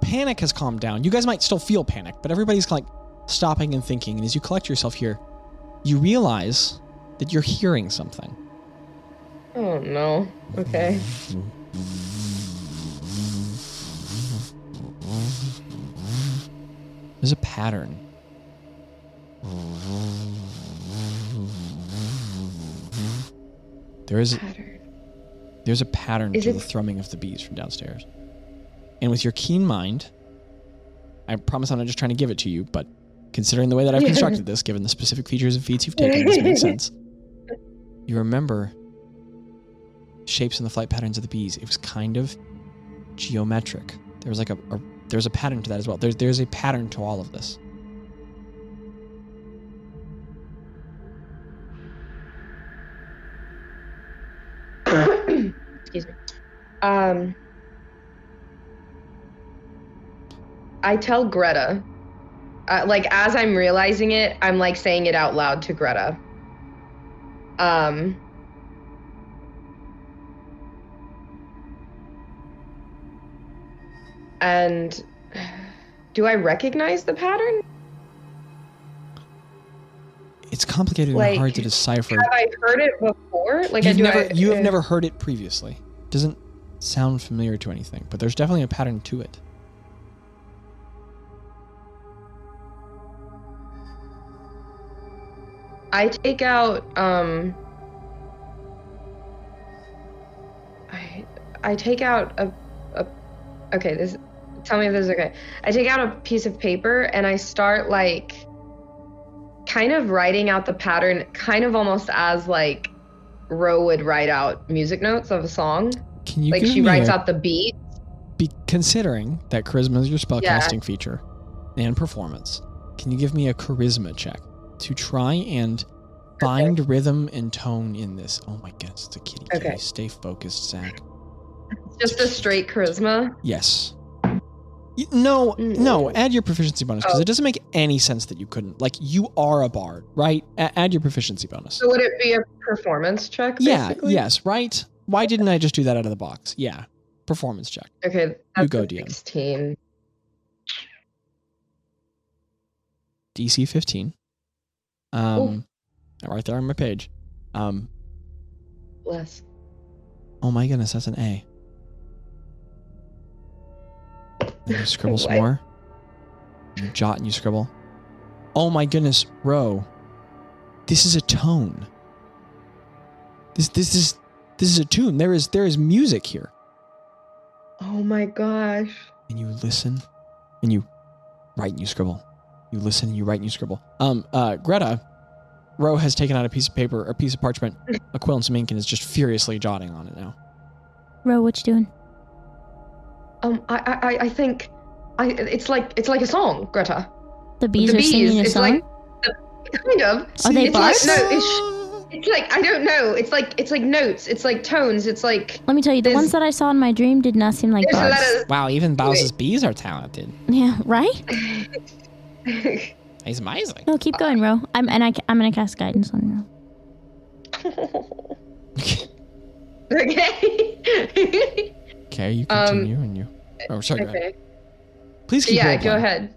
panic has calmed down. You guys might still feel panic, but everybody's like stopping and thinking. And as you collect yourself here, you realize that you're hearing something. Oh no. Okay. There's a pattern. There's a pattern to the thrumming of the bees from downstairs. And with your keen mind, I promise I'm not just trying to give it to you, but considering the way that I've constructed this, given the specific features and feats you've taken, this makes sense. You remember shapes and the flight patterns of the bees. It was kind of geometric. There was like there's a pattern to that as well. There's a pattern to all of this. Excuse me. I tell Gretta, like as I'm realizing it, I'm like saying it out loud to Gretta. And do I recognize the pattern? It's complicated and hard to decipher. Have I heard it before? Like you have never heard it previously. It doesn't sound familiar to anything, but there's definitely a pattern to it. I take out I take out a okay, this tell me if this is okay. I take out a piece of paper and I start like kind of writing out the pattern, kind of almost as like Ro would write out music notes of a song. Can you like she writes out the beat? Considering that charisma is your spellcasting feature and performance, can you give me a charisma check to try and find rhythm and tone in this? Oh my goodness, it's a kitty. Okay. Stay focused, Zach. Just a straight charisma? Yes. No, add your proficiency bonus because it doesn't make any sense that you couldn't. Like, you are a bard, right? Add your proficiency bonus. So would it be a performance check, basically? Yes, right? Why didn't I just do that out of the box? Yeah. Performance check. Okay. You go, DM. 16. DC 15. Right there on my page. Less. Oh my goodness, that's an A. And you scribble some What? more. You jot and you scribble. Oh my goodness, Ro. This is a tone. This is a tune. There is music here. Oh my gosh. And you listen and you write and you scribble. You listen and you write and you scribble. Gretta, Ro has taken out a piece of paper, a piece of parchment, a quill and some ink, and is just furiously jotting on it now. Ro, what you doing? I think it's like a song, Greta. The bees are singing a song? Like, kind of. Are they bars? Like, no, it's like, I don't know. It's like notes. It's like tones. It's like... Let me tell you, the ones that I saw in my dream did not seem like bars. Wow, even Bazz's bees are talented. Yeah, right? He's amazing. No, keep going, Ro. I'm gonna cast guidance on Ro. Okay. Okay, you continue and you... Oh, sorry, go ahead. Please keep going. Yeah, go ahead.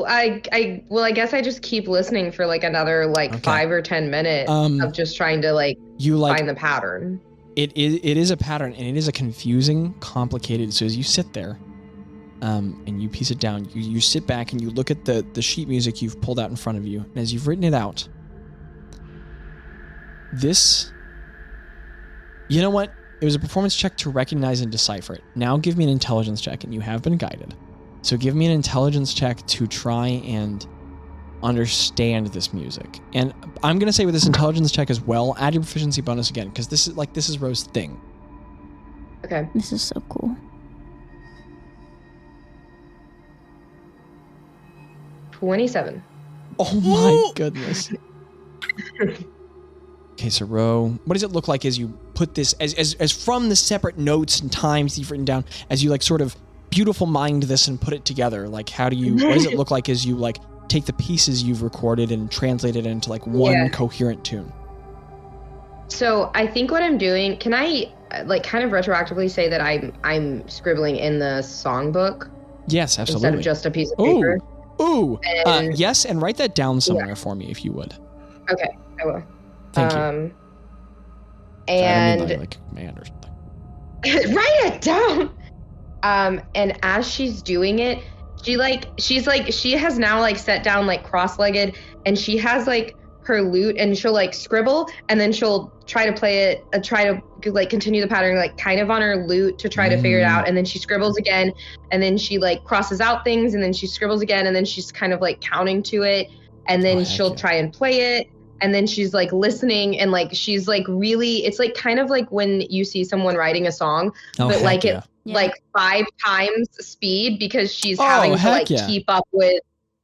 I guess I just keep listening for like another 5 or 10 minutes of just trying to find the pattern. It is a pattern, and it is a confusing, complicated. So as you sit there, and you piece it down, you sit back and you look at the sheet music you've pulled out in front of you, and as you've written it out, this, you know what? It was a performance check to recognize and decipher it. Now give me an intelligence check, and you have been guided. So give me an intelligence check to try and understand this music. And I'm going to say with this intelligence check as well, add your proficiency bonus again, because this is Ro's thing. Okay. This is so cool. 27. Oh my goodness. Okay, so Ro, what does it look like as you put this, as from the separate notes and times you've written down, as you sort of beautiful mind this and put it together? What does it look like as you take the pieces you've recorded and translate it into one coherent tune? So I think what I'm doing, can I kind of retroactively say that I'm scribbling in the songbook? Yes, absolutely. Instead of just a piece of paper? Yes, and write that down somewhere for me if you would. Okay, I will. Thank you. And I don't mean command or something. Write it down. And as she's doing it, she has now sat down cross-legged, and she has her lute, and she'll scribble, and then she'll try to play it, try to continue the pattern kind of on her lute to try to figure it out, and then she scribbles again, and then she crosses out things, and then she scribbles again, and then she's kind of counting to it, and then she'll try and play it. And then she's listening, and she's really, it's kind of when you see someone writing a song, but at 5 times speed, because she's having to keep up with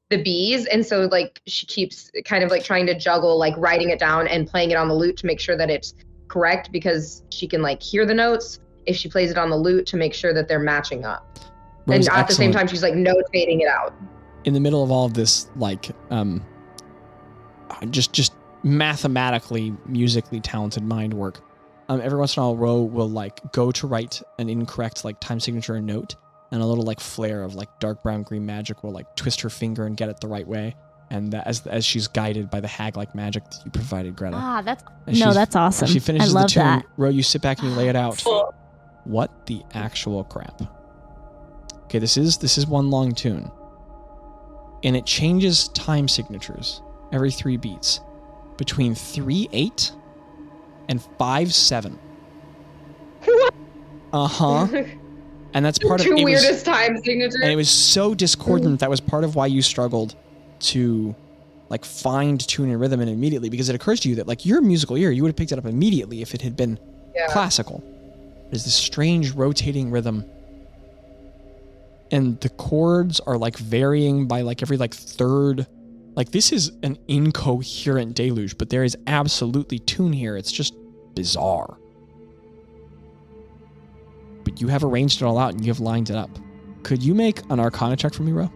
the bees. And so she keeps kind of like trying to juggle like writing it down and playing it on the lute to make sure that it's correct, because she can like hear the notes if she plays it on the lute to make sure that they're matching up. And at the same time, she's like notating it out. In the middle of all of this, like, just mathematically, musically talented mind work. Every once in a while, Ro will like go to write an incorrect like time signature or note, and a little like flare of like dark brown green magic will like twist her finger and get it the right way. And that, as she's guided by the hag-like magic that you provided, Greta. That's awesome. As she finishes I love the tune, that. Ro, you sit back and you lay it out. What the actual crap? Okay, this is one long tune, and it changes time signatures every 3 beats, between 3/8 and 5/7. And that's part of the weirdest time signature. And it was so discordant that was part of why you struggled to like find tune and rhythm in immediately, because it occurs to you that like your musical ear, you would have picked it up immediately if it had been classical. There's this strange rotating rhythm, and the chords are like varying by like every like third. Like, this is an incoherent deluge, but there is absolutely tune here. It's just bizarre. But you have arranged it all out and you have lined it up. Could you make an Arcana check for me, Ro?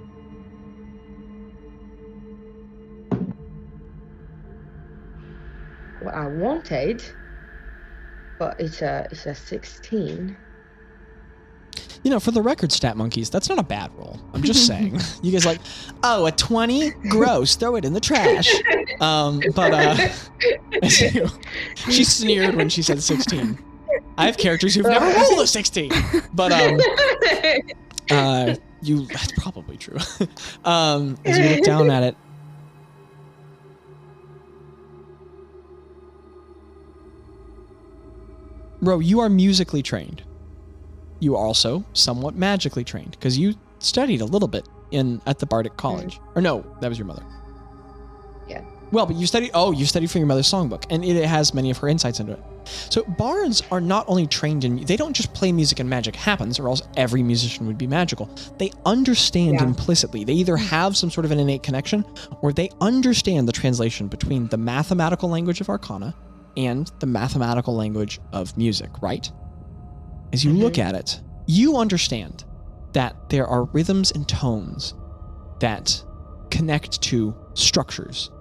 What I wanted But it's a 16. For the record, Stat Monkeys, that's not a bad roll. I'm just saying. You guys like, oh, a 20? Gross. Throw it in the trash. She sneered when she said 16. I have characters who've never rolled a 16. But, that's probably true. As you look down at it, Ro, you are musically trained. You are also somewhat magically trained because you studied a little bit at the Bardic College. Or no, that was your mother. Yeah. Well, but you studied for your mother's songbook, and it has many of her insights into it. So bards are not only trained they don't just play music and magic happens, or else every musician would be magical. They understand implicitly. They either have some sort of an innate connection, or they understand the translation between the mathematical language of Arcana and the mathematical language of music, right? As you look at it, you understand that there are rhythms and tones that connect to structures,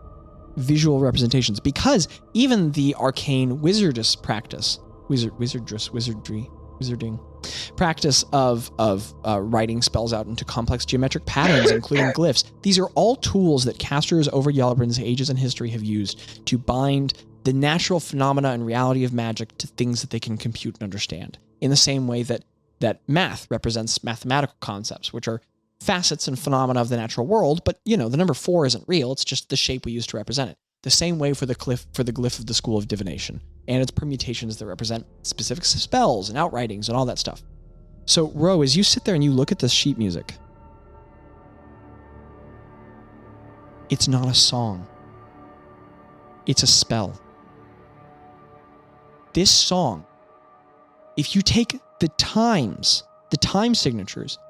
visual representations, because even the arcane wizarding practice of writing spells out into complex geometric patterns, including glyphs, these are all tools that casters over Yellowbrin's ages and history have used to bind the natural phenomena and reality of magic to things that they can compute and understand. In the same way that math represents mathematical concepts, which are facets and phenomena of the natural world, but the number 4 isn't real, it's just the shape we use to represent it. The same way for the glyph of the School of Divination, and its permutations that represent specific spells and outwritings and all that stuff. So, Ro, as you sit there and you look at this sheet music, it's not a song. It's a spell. This song, if you take the time signatures,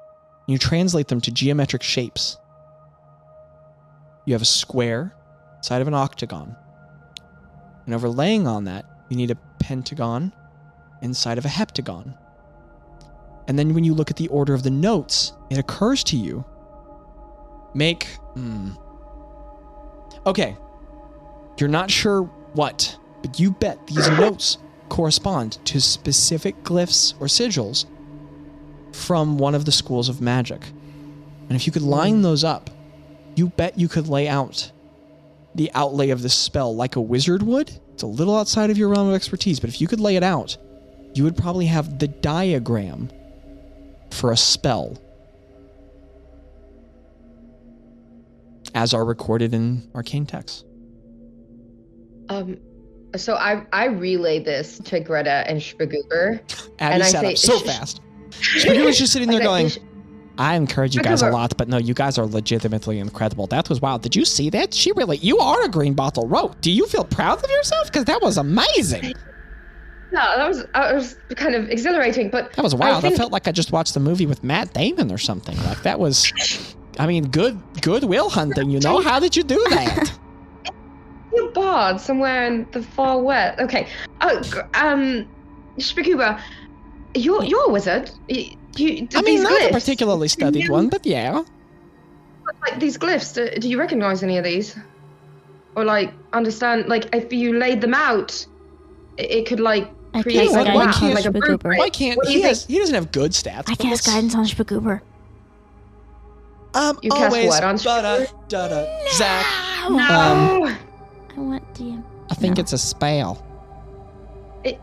and you translate them to geometric shapes, you have a square inside of an octagon. And overlaying on that, you need a pentagon inside of a heptagon. And then when you look at the order of the notes, it occurs to you, okay, you're not sure what, but you bet these notes correspond to specific glyphs or sigils from one of the schools of magic. And if you could line those up, you bet you could lay out the outlay of this spell like a wizard would. It's a little outside of your realm of expertise, but if you could lay it out, you would probably have the diagram for a spell as are recorded in arcane texts. So I relay this to Gretta and Spagoober. Abby sat up so fast. Spagoober's just sitting there going, I encourage you guys a lot, but no, you guys are legitimately incredible. That was wild. Did you see that? You are a green bottle rope. Do you feel proud of yourself? Because that was amazing. No, that was kind of exhilarating, but that was wild. I felt like I just watched the movie with Matt Damon or something. Like that was, good will hunting. How did you do that? A bard somewhere in the far west. Okay. Spagoober, you're a wizard. Not a particularly studied one, but yeah. Like these glyphs, do you recognize any of these? Or understand, if you laid them out, it could create a blueprint. Why can't he doesn't have good stats. I cast guidance on Spagoober. You cast what on Spagoober? Zach. No. I want DM. I think it's a spell. It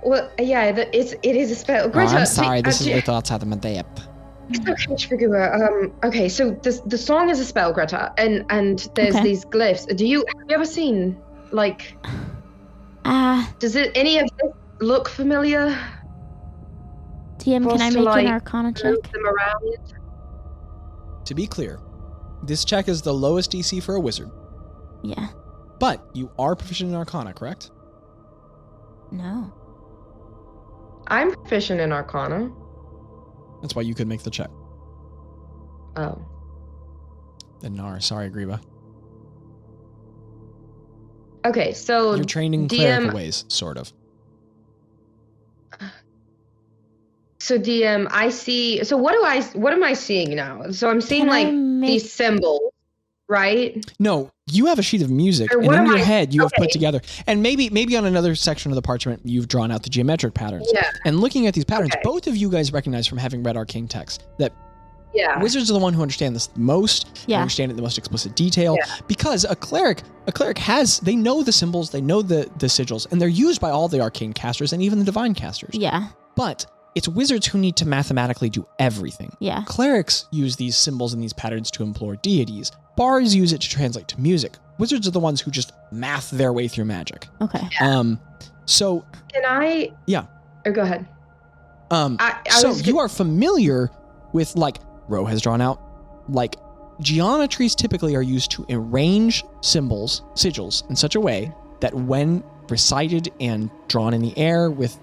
is a spell. Gretta, I'm sorry, this is a little outside of my depth. It's okay, Spagoober. Okay, so the song is a spell, Gretta, and there's these glyphs. Have you ever seen does any of this look familiar? DM, can I make an Arcana check? Them around? To be clear, this check is the lowest DC for a wizard. Yeah. But you are proficient in Arcana, correct? No. I'm proficient in Arcana. That's why you could make the check. Oh. Then sorry, Greba. Okay, so you're trained in clerical ways, sort of. So DM, I see. So what am I seeing now? So I'm seeing these symbols, right? No, you have a sheet of music, and in your head you have put together, and maybe on another section of the parchment you've drawn out the geometric patterns. Yeah. And looking at these patterns, both of you guys recognize from having read arcane text that wizards are the one who understand this the most, understand it in the most explicit detail, because a cleric they know the symbols, they know the sigils, and they're used by all the arcane casters and even the divine casters. Yeah. But it's wizards who need to mathematically do everything. Yeah. Clerics use these symbols and these patterns to implore deities. Bards use it to translate to music. Wizards are the ones who just math their way through magic. Okay. So can I? Yeah. Or go ahead. You are familiar with, like, Ro has drawn out, like, geometries typically are used to arrange symbols, sigils, in such a way that when recited and drawn in the air with,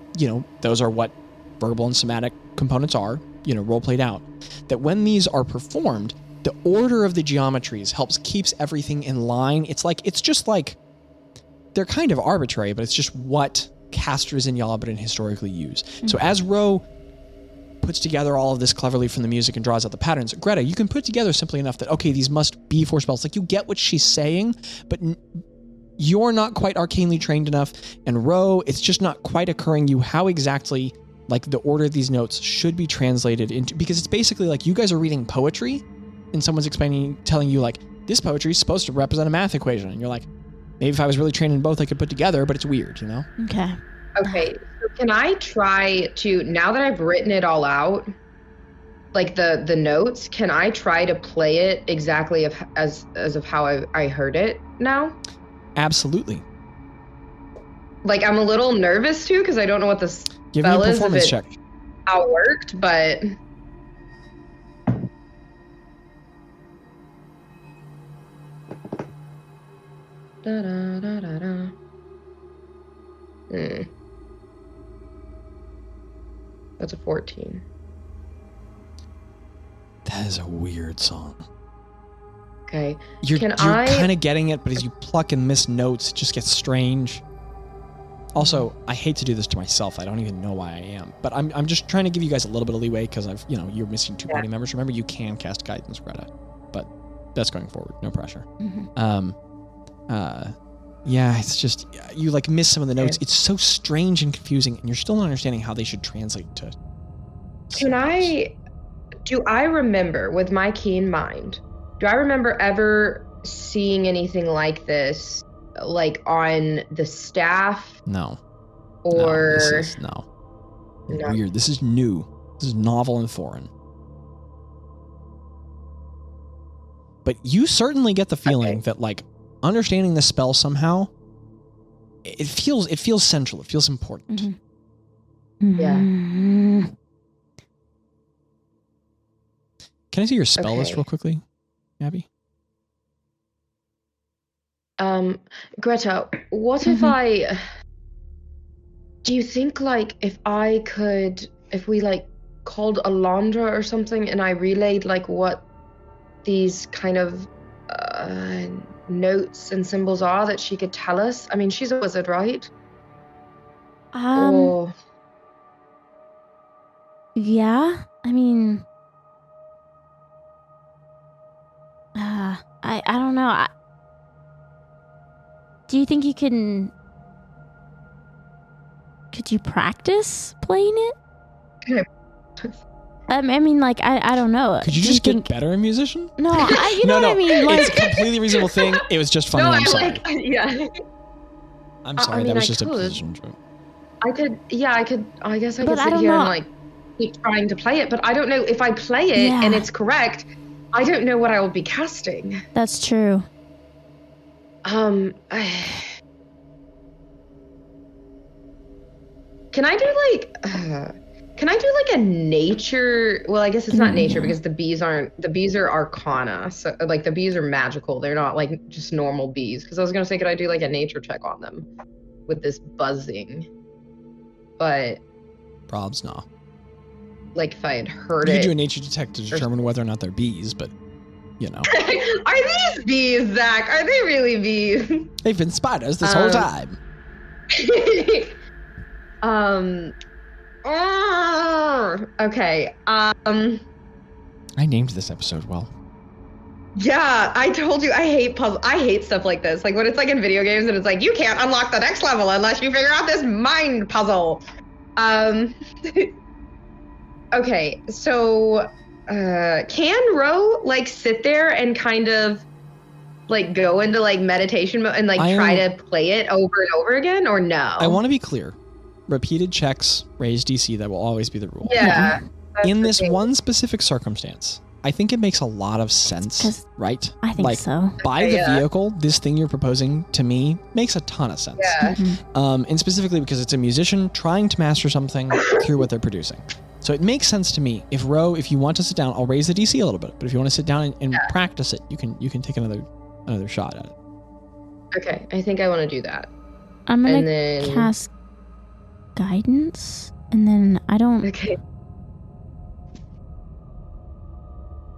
those are what verbal and somatic components are, role played out, that when these are performed, the order of the geometries keeps everything in line. It's just like, they're kind of arbitrary, but it's just what casters in Yalabadin historically use. Mm-hmm. So as Ro puts together all of this cleverly from the music and draws out the patterns, Greta, you can put together simply enough that, okay, these must be 4 spells. Like, you get what she's saying, but you're not quite arcanely trained enough, and Ro, it's just not quite occurring you how exactly, like, the order of these notes should be translated into, because it's basically like you guys are reading poetry and someone's telling you, like, this poetry is supposed to represent a math equation, and you're like, maybe if I was really trained in both I could put together, but it's weird, Okay, so can I try to, now that I've written it all out, like the notes, can I try to play it exactly as of how I heard it now? Absolutely. Like, I'm a little nervous too, because I don't know what the spell is. Give me a performance check. How it worked, but... Da, da, da, da, da. That's a 14. That is a weird song. Okay. You're kind of getting it, but as you pluck and miss notes, it just gets strange. Also, I hate to do this to myself. I don't even know why I am. But I'm just trying to give you guys a little bit of leeway because you're missing 2 party members. Remember, you can cast guidance, Greta. But that's going forward. No pressure. Mm-hmm. Yeah, it's just, you like miss some of the notes. It's so strange and confusing, and you're still not understanding how they should translate to... Do I remember, with my keen mind, do I remember ever seeing anything like this, like on the staff? No. Or... No. Weird. This is new. This is novel and foreign. But you certainly get the feeling that, like, understanding the spell somehow, it feels central. It feels important. Mm-hmm. Yeah. Can I see your spell list real quickly, Abby? Greta, what if do you think, like, if we, like, called Alondra or something and I relayed, like, what these kind of notes and symbols are, that she could tell us? I mean, she's a wizard, right? Yeah, I mean, I don't know. Do you think you could you practice playing it? I mean, like, I don't know. Could you just get better a musician? No, you know what I mean? Like, it's a completely reasonable thing. It was just funny. No, I'm sorry. I'm sorry. That was just a position joke. I could sit here and, like, keep trying to play it, but I don't know if I play it and it's correct. I don't know what I will be casting. That's true. Can I do like a nature? Well, I guess it's not nature because the bees are arcana. So, like, the bees are magical. They're not, like, just normal bees. Because I was gonna say, could I do, like, a nature check on them with this buzzing? But probs, no. Like, if I had heard you it. You could do a nature check to determine whether or not they're bees, but Are these bees, Zach? Are they really bees? They've been spiders this whole time. Okay. I named this episode well. Yeah, I told you I hate puzzle. I hate stuff like this. Like when it's like in video games and it's like you can't unlock the next level unless you figure out this mind puzzle. Okay, so can Ro like sit there and kind of like go into like meditation mode and like try to play it over and over again, or no? I want to be clear. Repeated checks raise DC. That will always be the rule. Yeah. In this one specific circumstance, I think it makes a lot of sense, right? I think so. By the vehicle, this thing you're proposing to me makes a ton of sense. Yeah. And specifically because it's a musician trying to master something through what they're producing. So it makes sense to me. If you want to sit down, I'll raise the DC a little bit. But if you want to sit down and practice it, you can take another shot at it. Okay, I think I want to do that. I'm gonna cast guidance, and then I don't. Okay.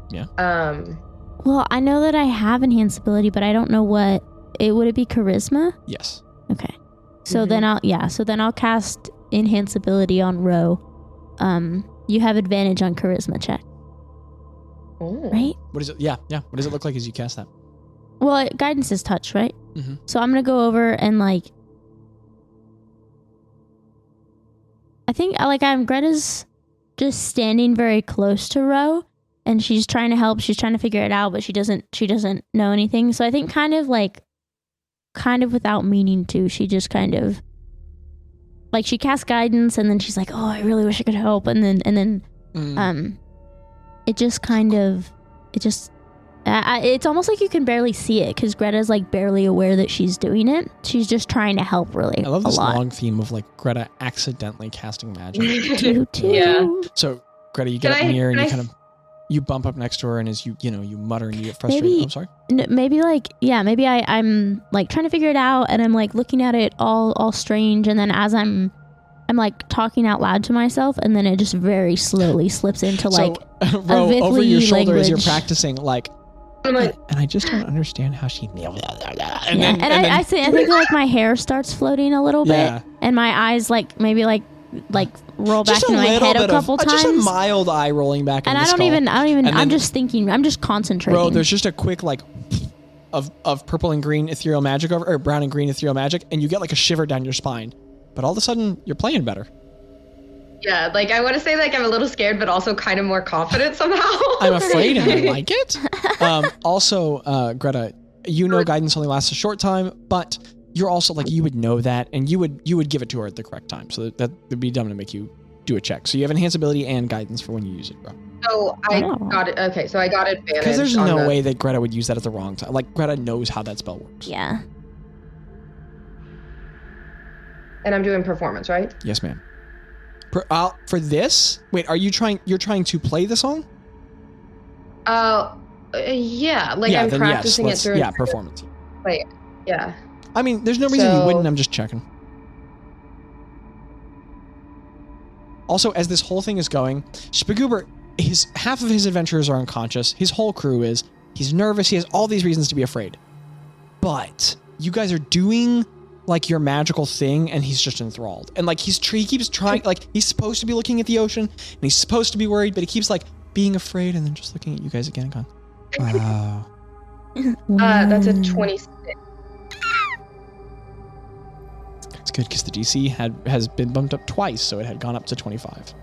Yeah. Well, I know that I have enhanced ability, but I don't know what it would. It be charisma? Yes. Okay. So then I'll cast enhance ability on Ro. You have advantage on charisma check. Oh. Right? What is it? Yeah. What does it look like as you cast that? Well, guidance is touch, right? Mm-hmm. So I'm gonna go over and like. I think Greta's just standing very close to Ro, and she's trying to help. She's trying to figure it out, but she doesn't know anything. So I think kind of without meaning to, she just kind of like she casts guidance, and then she's like, "Oh, I really wish I could help," and then it's almost like you can barely see it because Greta's like barely aware that she's doing it. She's just trying to help really. I love this a lot. long theme of like Greta accidentally casting magic. Yeah. So Greta, you get up near and you bump up next to her, and as you mutter and you get frustrated. I'm sorry. Maybe I'm like trying to figure it out, and I'm like looking at it all strange, and then as I'm like talking out loud to myself, and then it just very slowly slips into like Ro, over your shoulder language. as you're practicing, like. And I just don't understand how she. I think like my hair starts floating a little bit, and my eyes like maybe like roll back in my head a couple times. Just a mild eye rolling back. And I don't even. I'm just thinking. I'm just concentrating. Bro, there's just a quick like of purple and green ethereal magic or brown and green ethereal magic, and you get like a shiver down your spine. But all of a sudden, you're playing better. Yeah, like I want to say like I'm a little scared, but also kind of more confident somehow. I'm afraid and I like it. Also, Greta, guidance only lasts a short time, but you're also like you would know that, and you would give it to her at the correct time. So that would be dumb to make you do a check. So you have enhanced ability and guidance for when you use it, bro. So I got it. Okay, so I got advantage. Because there's no way that Greta would use that at the wrong time. Like Greta knows how that spell works. Yeah. And I'm doing performance, right? Yes, ma'am. For this, wait, you're trying to play the song? Yeah, like I'm practicing it through. Yeah, performance. Wait, yeah. I mean, there's no reason you wouldn't. I'm just checking. Also, as this whole thing is going, Spagoober, half of his adventurers are unconscious. His whole crew is. He's nervous. He has all these reasons to be afraid. But you guys are doing like your magical thing, and he's just enthralled. And like he keeps trying, like he's supposed to be looking at the ocean, and he's supposed to be worried, but he keeps like being afraid, and then just looking at you guys again and going, wow. That's a 26. That's good, because the DC has been bumped up twice, so it had gone up to 25.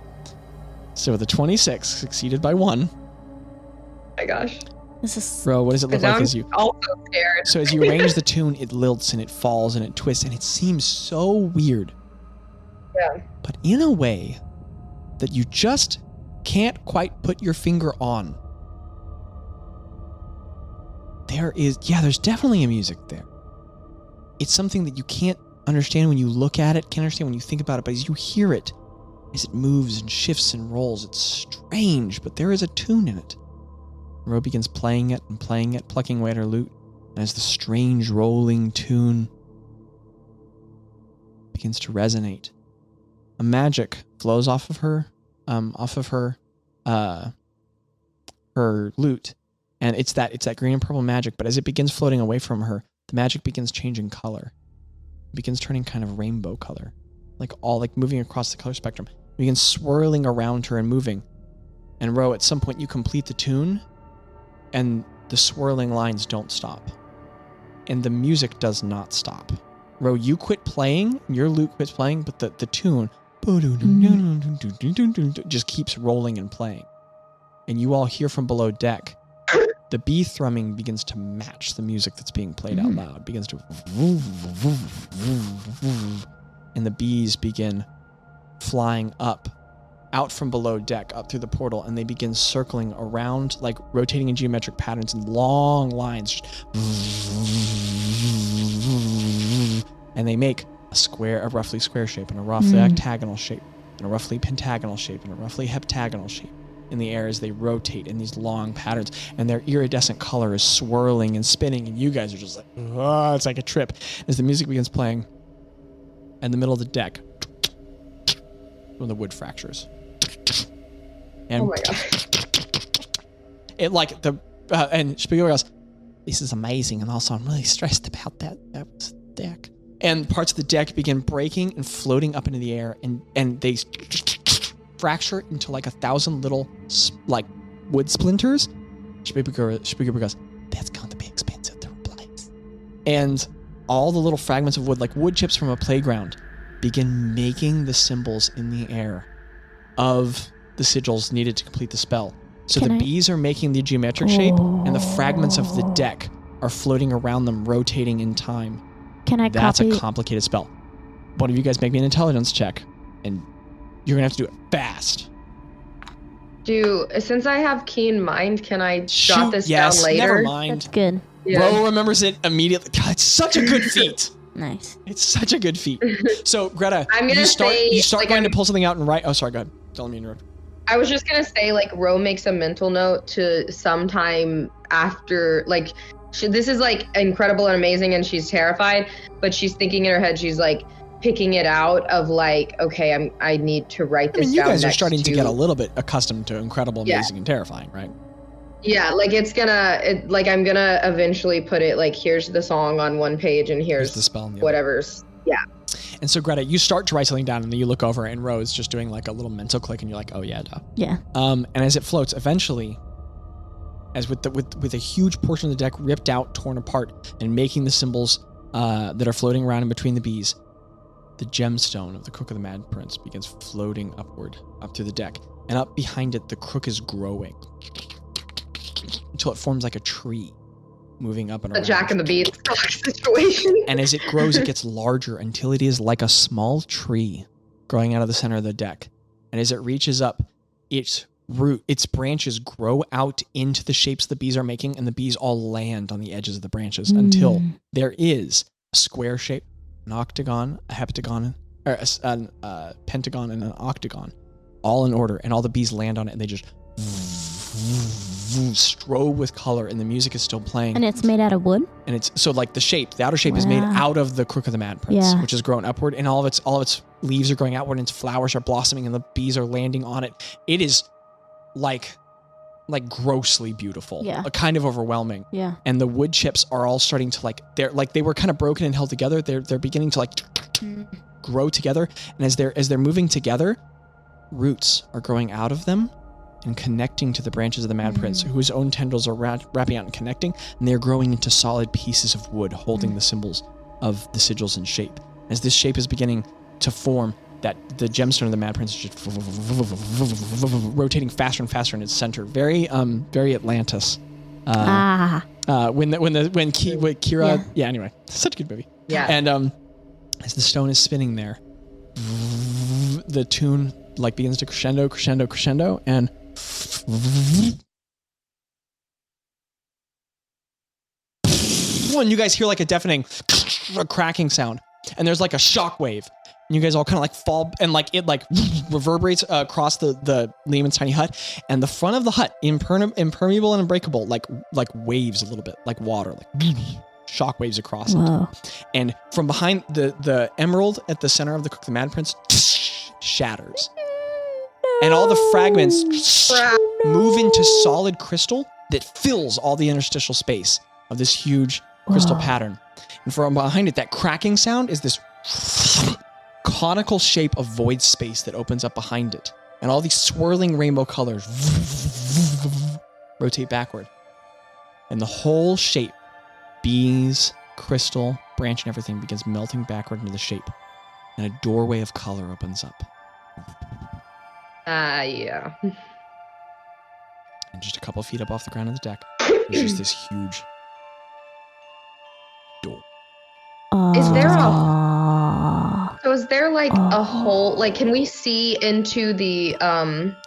So the 26 succeeded by 1. Oh my gosh. Bro, what does it look like as you... also scared. So as you arrange the tune, it lilts and it falls and it twists, and it seems so weird. Yeah. But in a way that you just can't quite put your finger on. There's definitely a music there. It's something that you can't understand when you look at it, can't understand when you think about it, but as you hear it, as it moves and shifts and rolls, it's strange, but there is a tune in it. Ro begins playing it, plucking away at her lute, and as the strange rolling tune begins to resonate, a magic flows off of her lute, and it's that green and purple magic. But as it begins floating away from her, the magic begins changing color. It begins turning kind of rainbow color, like moving across the color spectrum. It begins swirling around her and moving. And Ro, at some point, you complete the tune. And the swirling lines don't stop. And the music does not stop. Ro, you quit playing, your lute quits playing, but the tune just keeps rolling and playing. And you all hear from below deck, the bee thrumming begins to match the music that's being played out loud. It begins to... And the bees begin flying out from below deck, up through the portal, and they begin circling around, like rotating in geometric patterns in long lines. And they make a roughly square shape, and a roughly octagonal shape, and a roughly pentagonal shape, and a roughly heptagonal shape in the air as they rotate in these long patterns, and their iridescent color is swirling and spinning, and you guys are just like, oh, it's like a trip. As the music begins playing, in the middle of the deck, when the wood fractures. And oh my god. It like and Spiegel goes, this is amazing, and also I'm really stressed about that deck. And parts of the deck begin breaking and floating up into the air, and they fracture into like 1,000 little like wood splinters. Spiegel goes, that's going to be expensive to replace. And all the little fragments of wood, like wood chips from a playground, begin making the symbols in the air of the sigils needed to complete the spell. So bees are making the geometric shape, and the fragments of the deck are floating around them, rotating in time. That's a complicated spell. One of you guys make me an intelligence check, and you're going to have to do it fast. Since I have keen mind, can I jot this down later? Never mind. That's good. Yeah. Ro remembers it immediately. God, it's such a good feat. Nice. It's such a good feat. So, Greta, I'm gonna you start going to pull something out and write. Oh, sorry, go ahead. Don't let me interrupt. I was just going to say, like, Ro makes a mental note to sometime after, like, this is, like, incredible and amazing, and she's terrified, but she's thinking in her head, she's, like, picking it out of, like, okay, I need to write this down. You guys are starting to get a little bit accustomed to incredible, amazing, and terrifying, right? Yeah, like, I'm gonna eventually put it, like, here's the song on one page, and here's the spell in the whatever's, yeah. And so, Greta, you start to write something down, and then you look over, and Ro is just doing, like, a little mental click, and you're like, oh, yeah, duh. Yeah. And as it floats, eventually, as with a huge portion of the deck ripped out, torn apart, and making the symbols that are floating around in between the bees, the gemstone of the Crook of the Mad Prince begins floating upward, up through the deck. And up behind it, the crook is growing until it forms like a tree, moving up and around. A Jack and the Beanstalk situation. And as it grows, it gets larger until it is like a small tree growing out of the center of the deck. And as it reaches up, its branches grow out into the shapes the bees are making, and the bees all land on the edges of the branches until there is a square shape, an octagon, a heptagon, or a pentagon, and an octagon, all in order, and all the bees land on it, and they just strobe with color, and the music is still playing. And it's made out of wood? And it's so like the outer shape is made out of the Crook of the Mad Prince, which is grown upward, and all of its leaves are growing outward, and its flowers are blossoming, and the bees are landing on it. It is like grossly beautiful, kind of overwhelming. Yeah. And the wood chips are all starting to they were kind of broken and held together. They're beginning to grow together, and as they're moving together, roots are growing out of them and connecting to the branches of the Mad Prince, whose own tendrils are wrapping out and connecting, and they're growing into solid pieces of wood holding the symbols of the sigils in shape. As this shape is beginning to form, that the gemstone of the Mad Prince is just rotating faster and faster in its center. Very Atlantis. When Kira, anyway, such a good movie. Yeah. And as the stone is spinning there, the tune begins to crescendo, and you guys hear like a deafening cracking sound, and there's like a shock wave, and you guys all kind of fall, and it reverberates across the Lehman's tiny hut, and the front of the hut, impermeable and unbreakable, like waves a little bit, like water, shock waves across it. And from behind the emerald at the center of the Crook of the Mad Prince shatters. And all the fragments move into solid crystal that fills all the interstitial space of this huge crystal pattern. And from behind it, that cracking sound is this conical shape of void space that opens up behind it. And all these swirling rainbow colors rotate backward. and the whole shape, bees, crystal, branch, and everything begins melting backward into the shape, and a doorway of color opens up. Yeah. And just a couple feet up off the ground of the deck, there's just this huge door. Is there like a hole? Like, can we see into the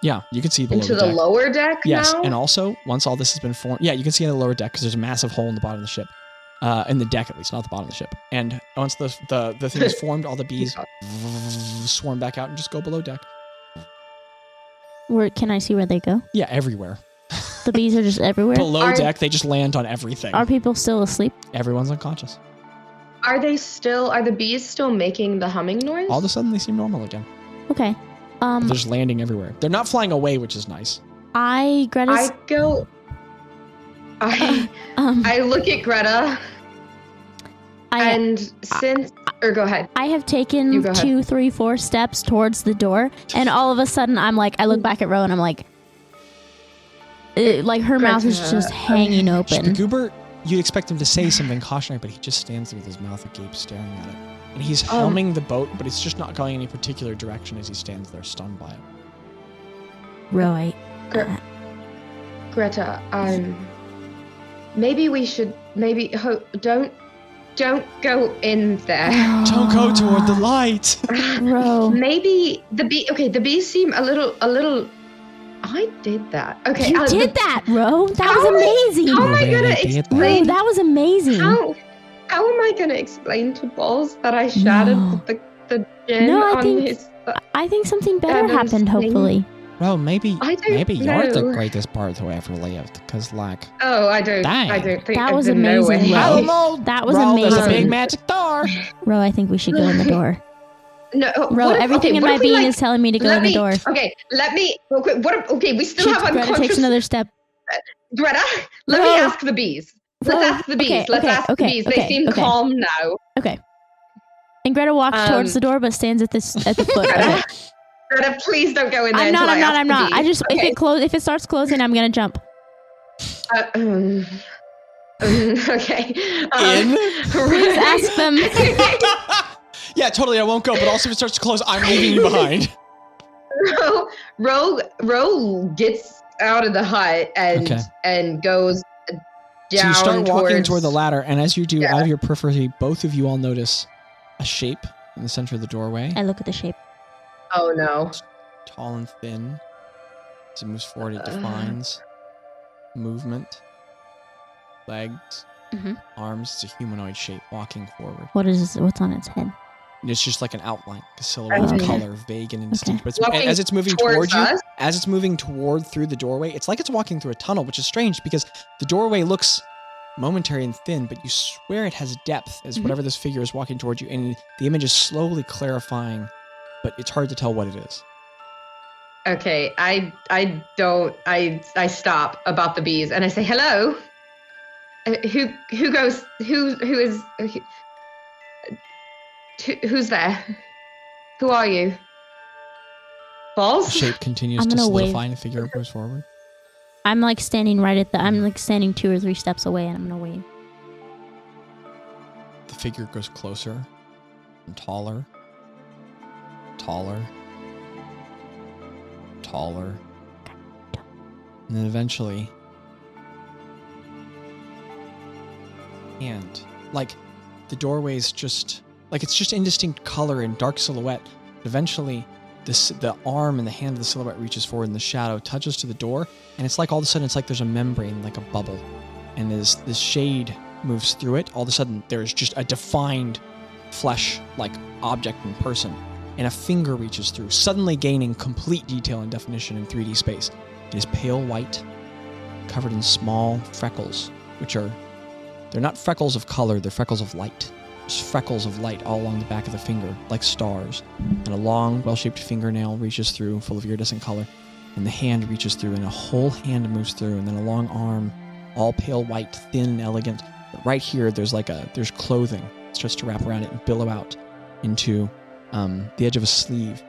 Yeah, you can see below into the the deck. lower deck Yes, now? and also once all this has been formed, yeah, you can see in the lower deck because there's a massive hole in the bottom of the ship, in the deck at least, not the bottom of the ship. And once the thing is formed, all the bees swarm back out and just go below deck. Where can I see where they go? Yeah, everywhere. The bees are just everywhere. Below deck, they just land on everything. Are people still asleep? Everyone's unconscious. Are the bees still making the humming noise? All of a sudden, they seem normal again. Okay. They're just landing everywhere. They're not flying away, which is nice. I look at Greta. Go ahead. I have taken 2, 3, 4 steps towards the door, and all of a sudden I'm like, I look back at Ro and I'm like her mouth is just hanging open. Goober, you'd expect him to say something cautionary, but he just stands there with his mouth agape staring at it. And he's helming the boat, but it's just not going any particular direction as he stands there stunned by it. Ro, Greta, maybe we should don't go in there. Don't go toward the light. Ro. Maybe the bees seem a little I did that. Okay. You did that, Ro. That was amazing. How am I gonna explain? Ro, that was amazing. How am I gonna explain to Bazz that I shattered the gin on his? I think something better happened. Hopefully. Well, maybe you're know. the greatest bird who ever lived, because I don't that think was there's no amazing. way. Ro. That was amazing. There's a big magic door. Ro, I think we should go in the door. No, Ro, everything in my being is telling me to go in the door. Okay, let me. Okay, we still have unconscious. Greta takes another step. Greta, let me ask the bees. Let's ask the bees. The bees. They seem calm now. Okay. And Greta walks towards the door, but stands at the foot of it. Greta, please don't go in there. I'm not. I just if it starts closing, I'm gonna jump. Okay. Please ask them. Yeah, totally. I won't go. But also, if it starts to close, I'm leaving you behind. Ro gets out of the hut and goes down. So you start walking toward the ladder, and as you do, out of your periphery, both of you all notice a shape in the center of the doorway. I look at the shape. Oh no! It's tall and thin. As it moves forward, it defines movement, legs, arms. It's a humanoid shape walking forward. What's on its head? It's just like an outline, a silhouette of color, vague and indistinct. But as it's moving towards you, as it's moving through the doorway, it's like it's walking through a tunnel, which is strange because the doorway looks momentary and thin, but you swear it has depth as whatever this figure is walking towards you, and the image is slowly clarifying, but it's hard to tell what it is. Okay, I stop about the bees and I say, hello. Who's there? Who are you? Bazz? The shape continues to solidify and the figure moves forward. I'm like standing I'm like standing 2 or 3 steps away and I'm gonna wave. The figure goes closer and taller. And then eventually, the doorway's just, it's just indistinct color and dark silhouette. But eventually, the arm and the hand of the silhouette reaches forward in the shadow, touches to the door, and it's like all of a sudden, it's like there's a membrane, like a bubble. And as this shade moves through it, all of a sudden, there's just a defined flesh-like object and person. And a finger reaches through, suddenly gaining complete detail and definition in 3D space. It is pale white, covered in small freckles, they're not freckles of color, they're freckles of light. There's freckles of light all along the back of the finger, like stars. And a long, well-shaped fingernail reaches through, full of iridescent color. And the hand reaches through, and a whole hand moves through, and then a long arm, all pale white, thin and elegant. But right here, there's clothing. It starts to wrap around it and billow out into the edge of a sleeve.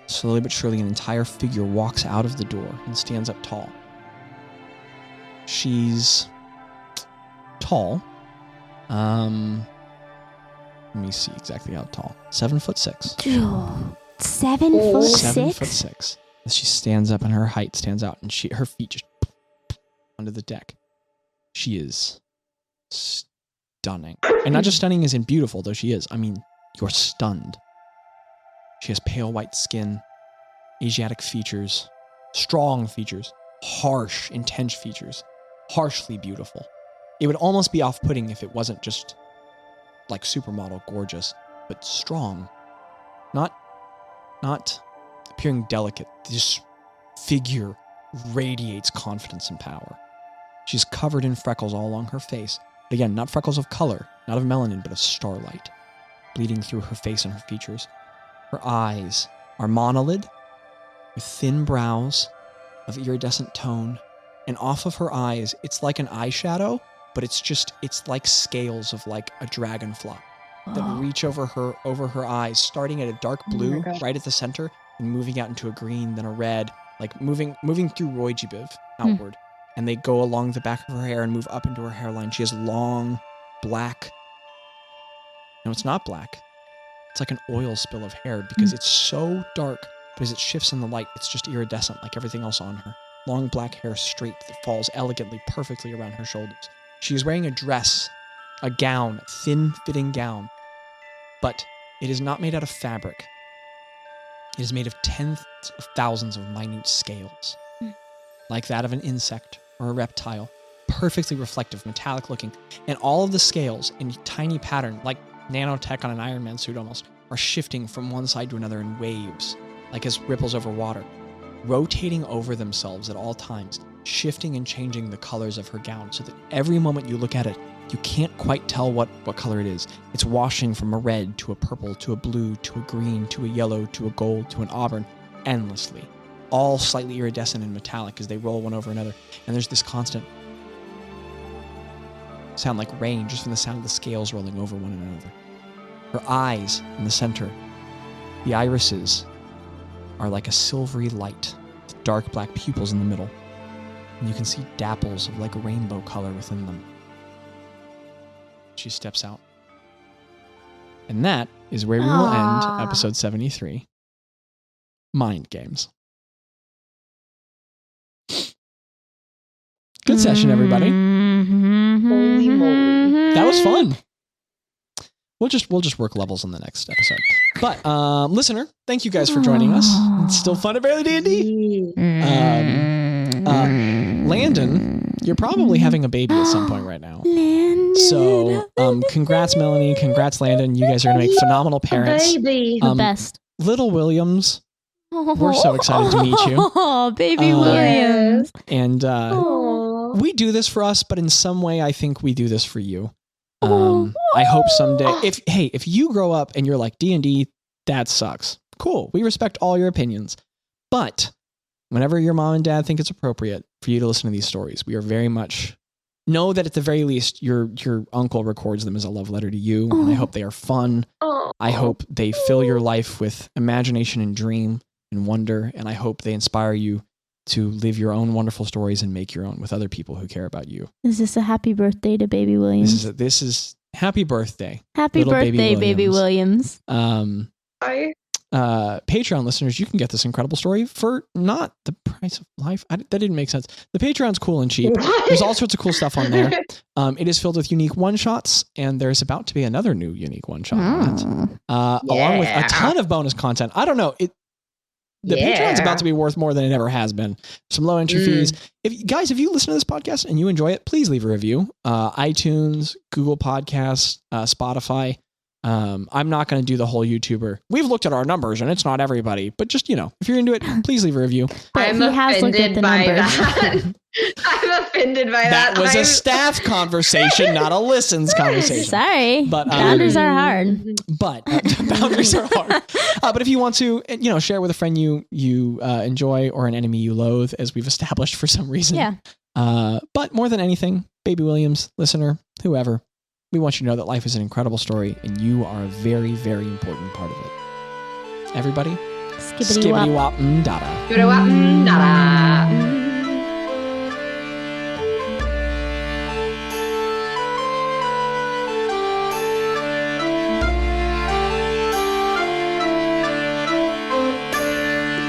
Slowly but surely, an entire figure walks out of the door and stands up tall. She's tall. Let me see exactly how tall. 7'6". 7'6"? 7'6". As she stands up and her height stands out, and her feet just onto the deck. She is stunning. And not just stunning as in beautiful, though she is. I mean, you're stunned. She has pale white skin, Asiatic features, strong features, harsh, intense features, harshly beautiful. It would almost be off-putting if it wasn't just like supermodel gorgeous, but strong. Not appearing delicate. This figure radiates confidence and power. She's covered in freckles all along her face. But again, not freckles of color, not of melanin, but of starlight, bleeding through her face and her features. Her eyes are monolid, with thin brows of iridescent tone, and off of her eyes, it's like an eyeshadow, but it's like scales of like a dragonfly that reach over her eyes, starting at a dark blue right at the center and moving out into a green, then a red, like moving through Roijibiv outward. And they go along the back of her hair and move up into her hairline. She has long, black... No, it's not black. It's like an oil spill of hair because it's so dark, but as it shifts in the light, it's just iridescent like everything else on her. Long black hair straight that falls elegantly, perfectly around her shoulders. She is wearing a dress, a gown, a thin-fitting gown, but it is not made out of fabric. It is made of tens of thousands of minute scales, like that of an insect or a reptile, perfectly reflective, metallic looking, and all of the scales in tiny pattern, like nanotech on an Iron Man suit almost, are shifting from one side to another in waves, like as ripples over water, rotating over themselves at all times, shifting and changing the colors of her gown so that every moment you look at it, you can't quite tell what color it is. It's washing from a red to a purple to a blue to a green to a yellow to a gold to an auburn, endlessly, all slightly iridescent and metallic as they roll one over another. And there's this constant sound like rain just from the sound of the scales rolling over one another. Her eyes in the center, the irises, are like a silvery light with dark black pupils in the middle. And you can see dapples of like a rainbow color within them. She steps out. And that is where we will end episode 73. Mind Games. Good session, everybody. Holy moly. That was fun. We'll just work levels on the next episode. But listener, thank you guys for joining us. It's still fun at Barely D&D. Landon, you're probably having a baby at some point right now. Landon. So congrats, Melanie. Congrats, Landon. You guys are going to make phenomenal parents. Baby. The best. Little Williams, we're so excited to meet you. Oh, baby Williams. And we do this for us, but in some way, I think we do this for you. I hope someday, if you grow up and you're like, D&D, that sucks. Cool. We respect all your opinions. But whenever your mom and dad think it's appropriate for you to listen to these stories, we are very much know that at the very least, your uncle records them as a love letter to you. And I hope they are fun. I hope they fill your life with imagination and dream and wonder. And I hope they inspire you to live your own wonderful stories and make your own with other people who care about you. Is this a happy birthday to baby Williams? This is happy birthday. Happy birthday, baby Williams. Hi. Patreon listeners, you can get this incredible story for not the price of life. That didn't make sense. The Patreon's cool and cheap. There's all sorts of cool stuff on there. It is filled with unique one-shots, and there's about to be another new unique one-shot on it. Along with a ton of bonus content. I don't know. The Patreon's about to be worth more than it ever has been. Some low entry fees. If you listen to this podcast and you enjoy it, please leave a review. iTunes, Google Podcasts, Spotify. I'm not going to do the whole YouTuber. We've looked at our numbers and it's not everybody, but just, if you're into it, please leave a review. I'm offended by that. I'm offended by that. That was a staff conversation, not a listens conversation. Sorry. But boundaries are hard. But boundaries are hard. But if you want to, share with a friend you enjoy or an enemy you loathe, as we've established for some reason. Yeah. But more than anything, Baby Williams, listener, whoever, we want you to know that life is an incredible story and you are a very, very important part of it. Everybody, Skibbity wop. Skibbity wop, dada. Skibbity wop, dada.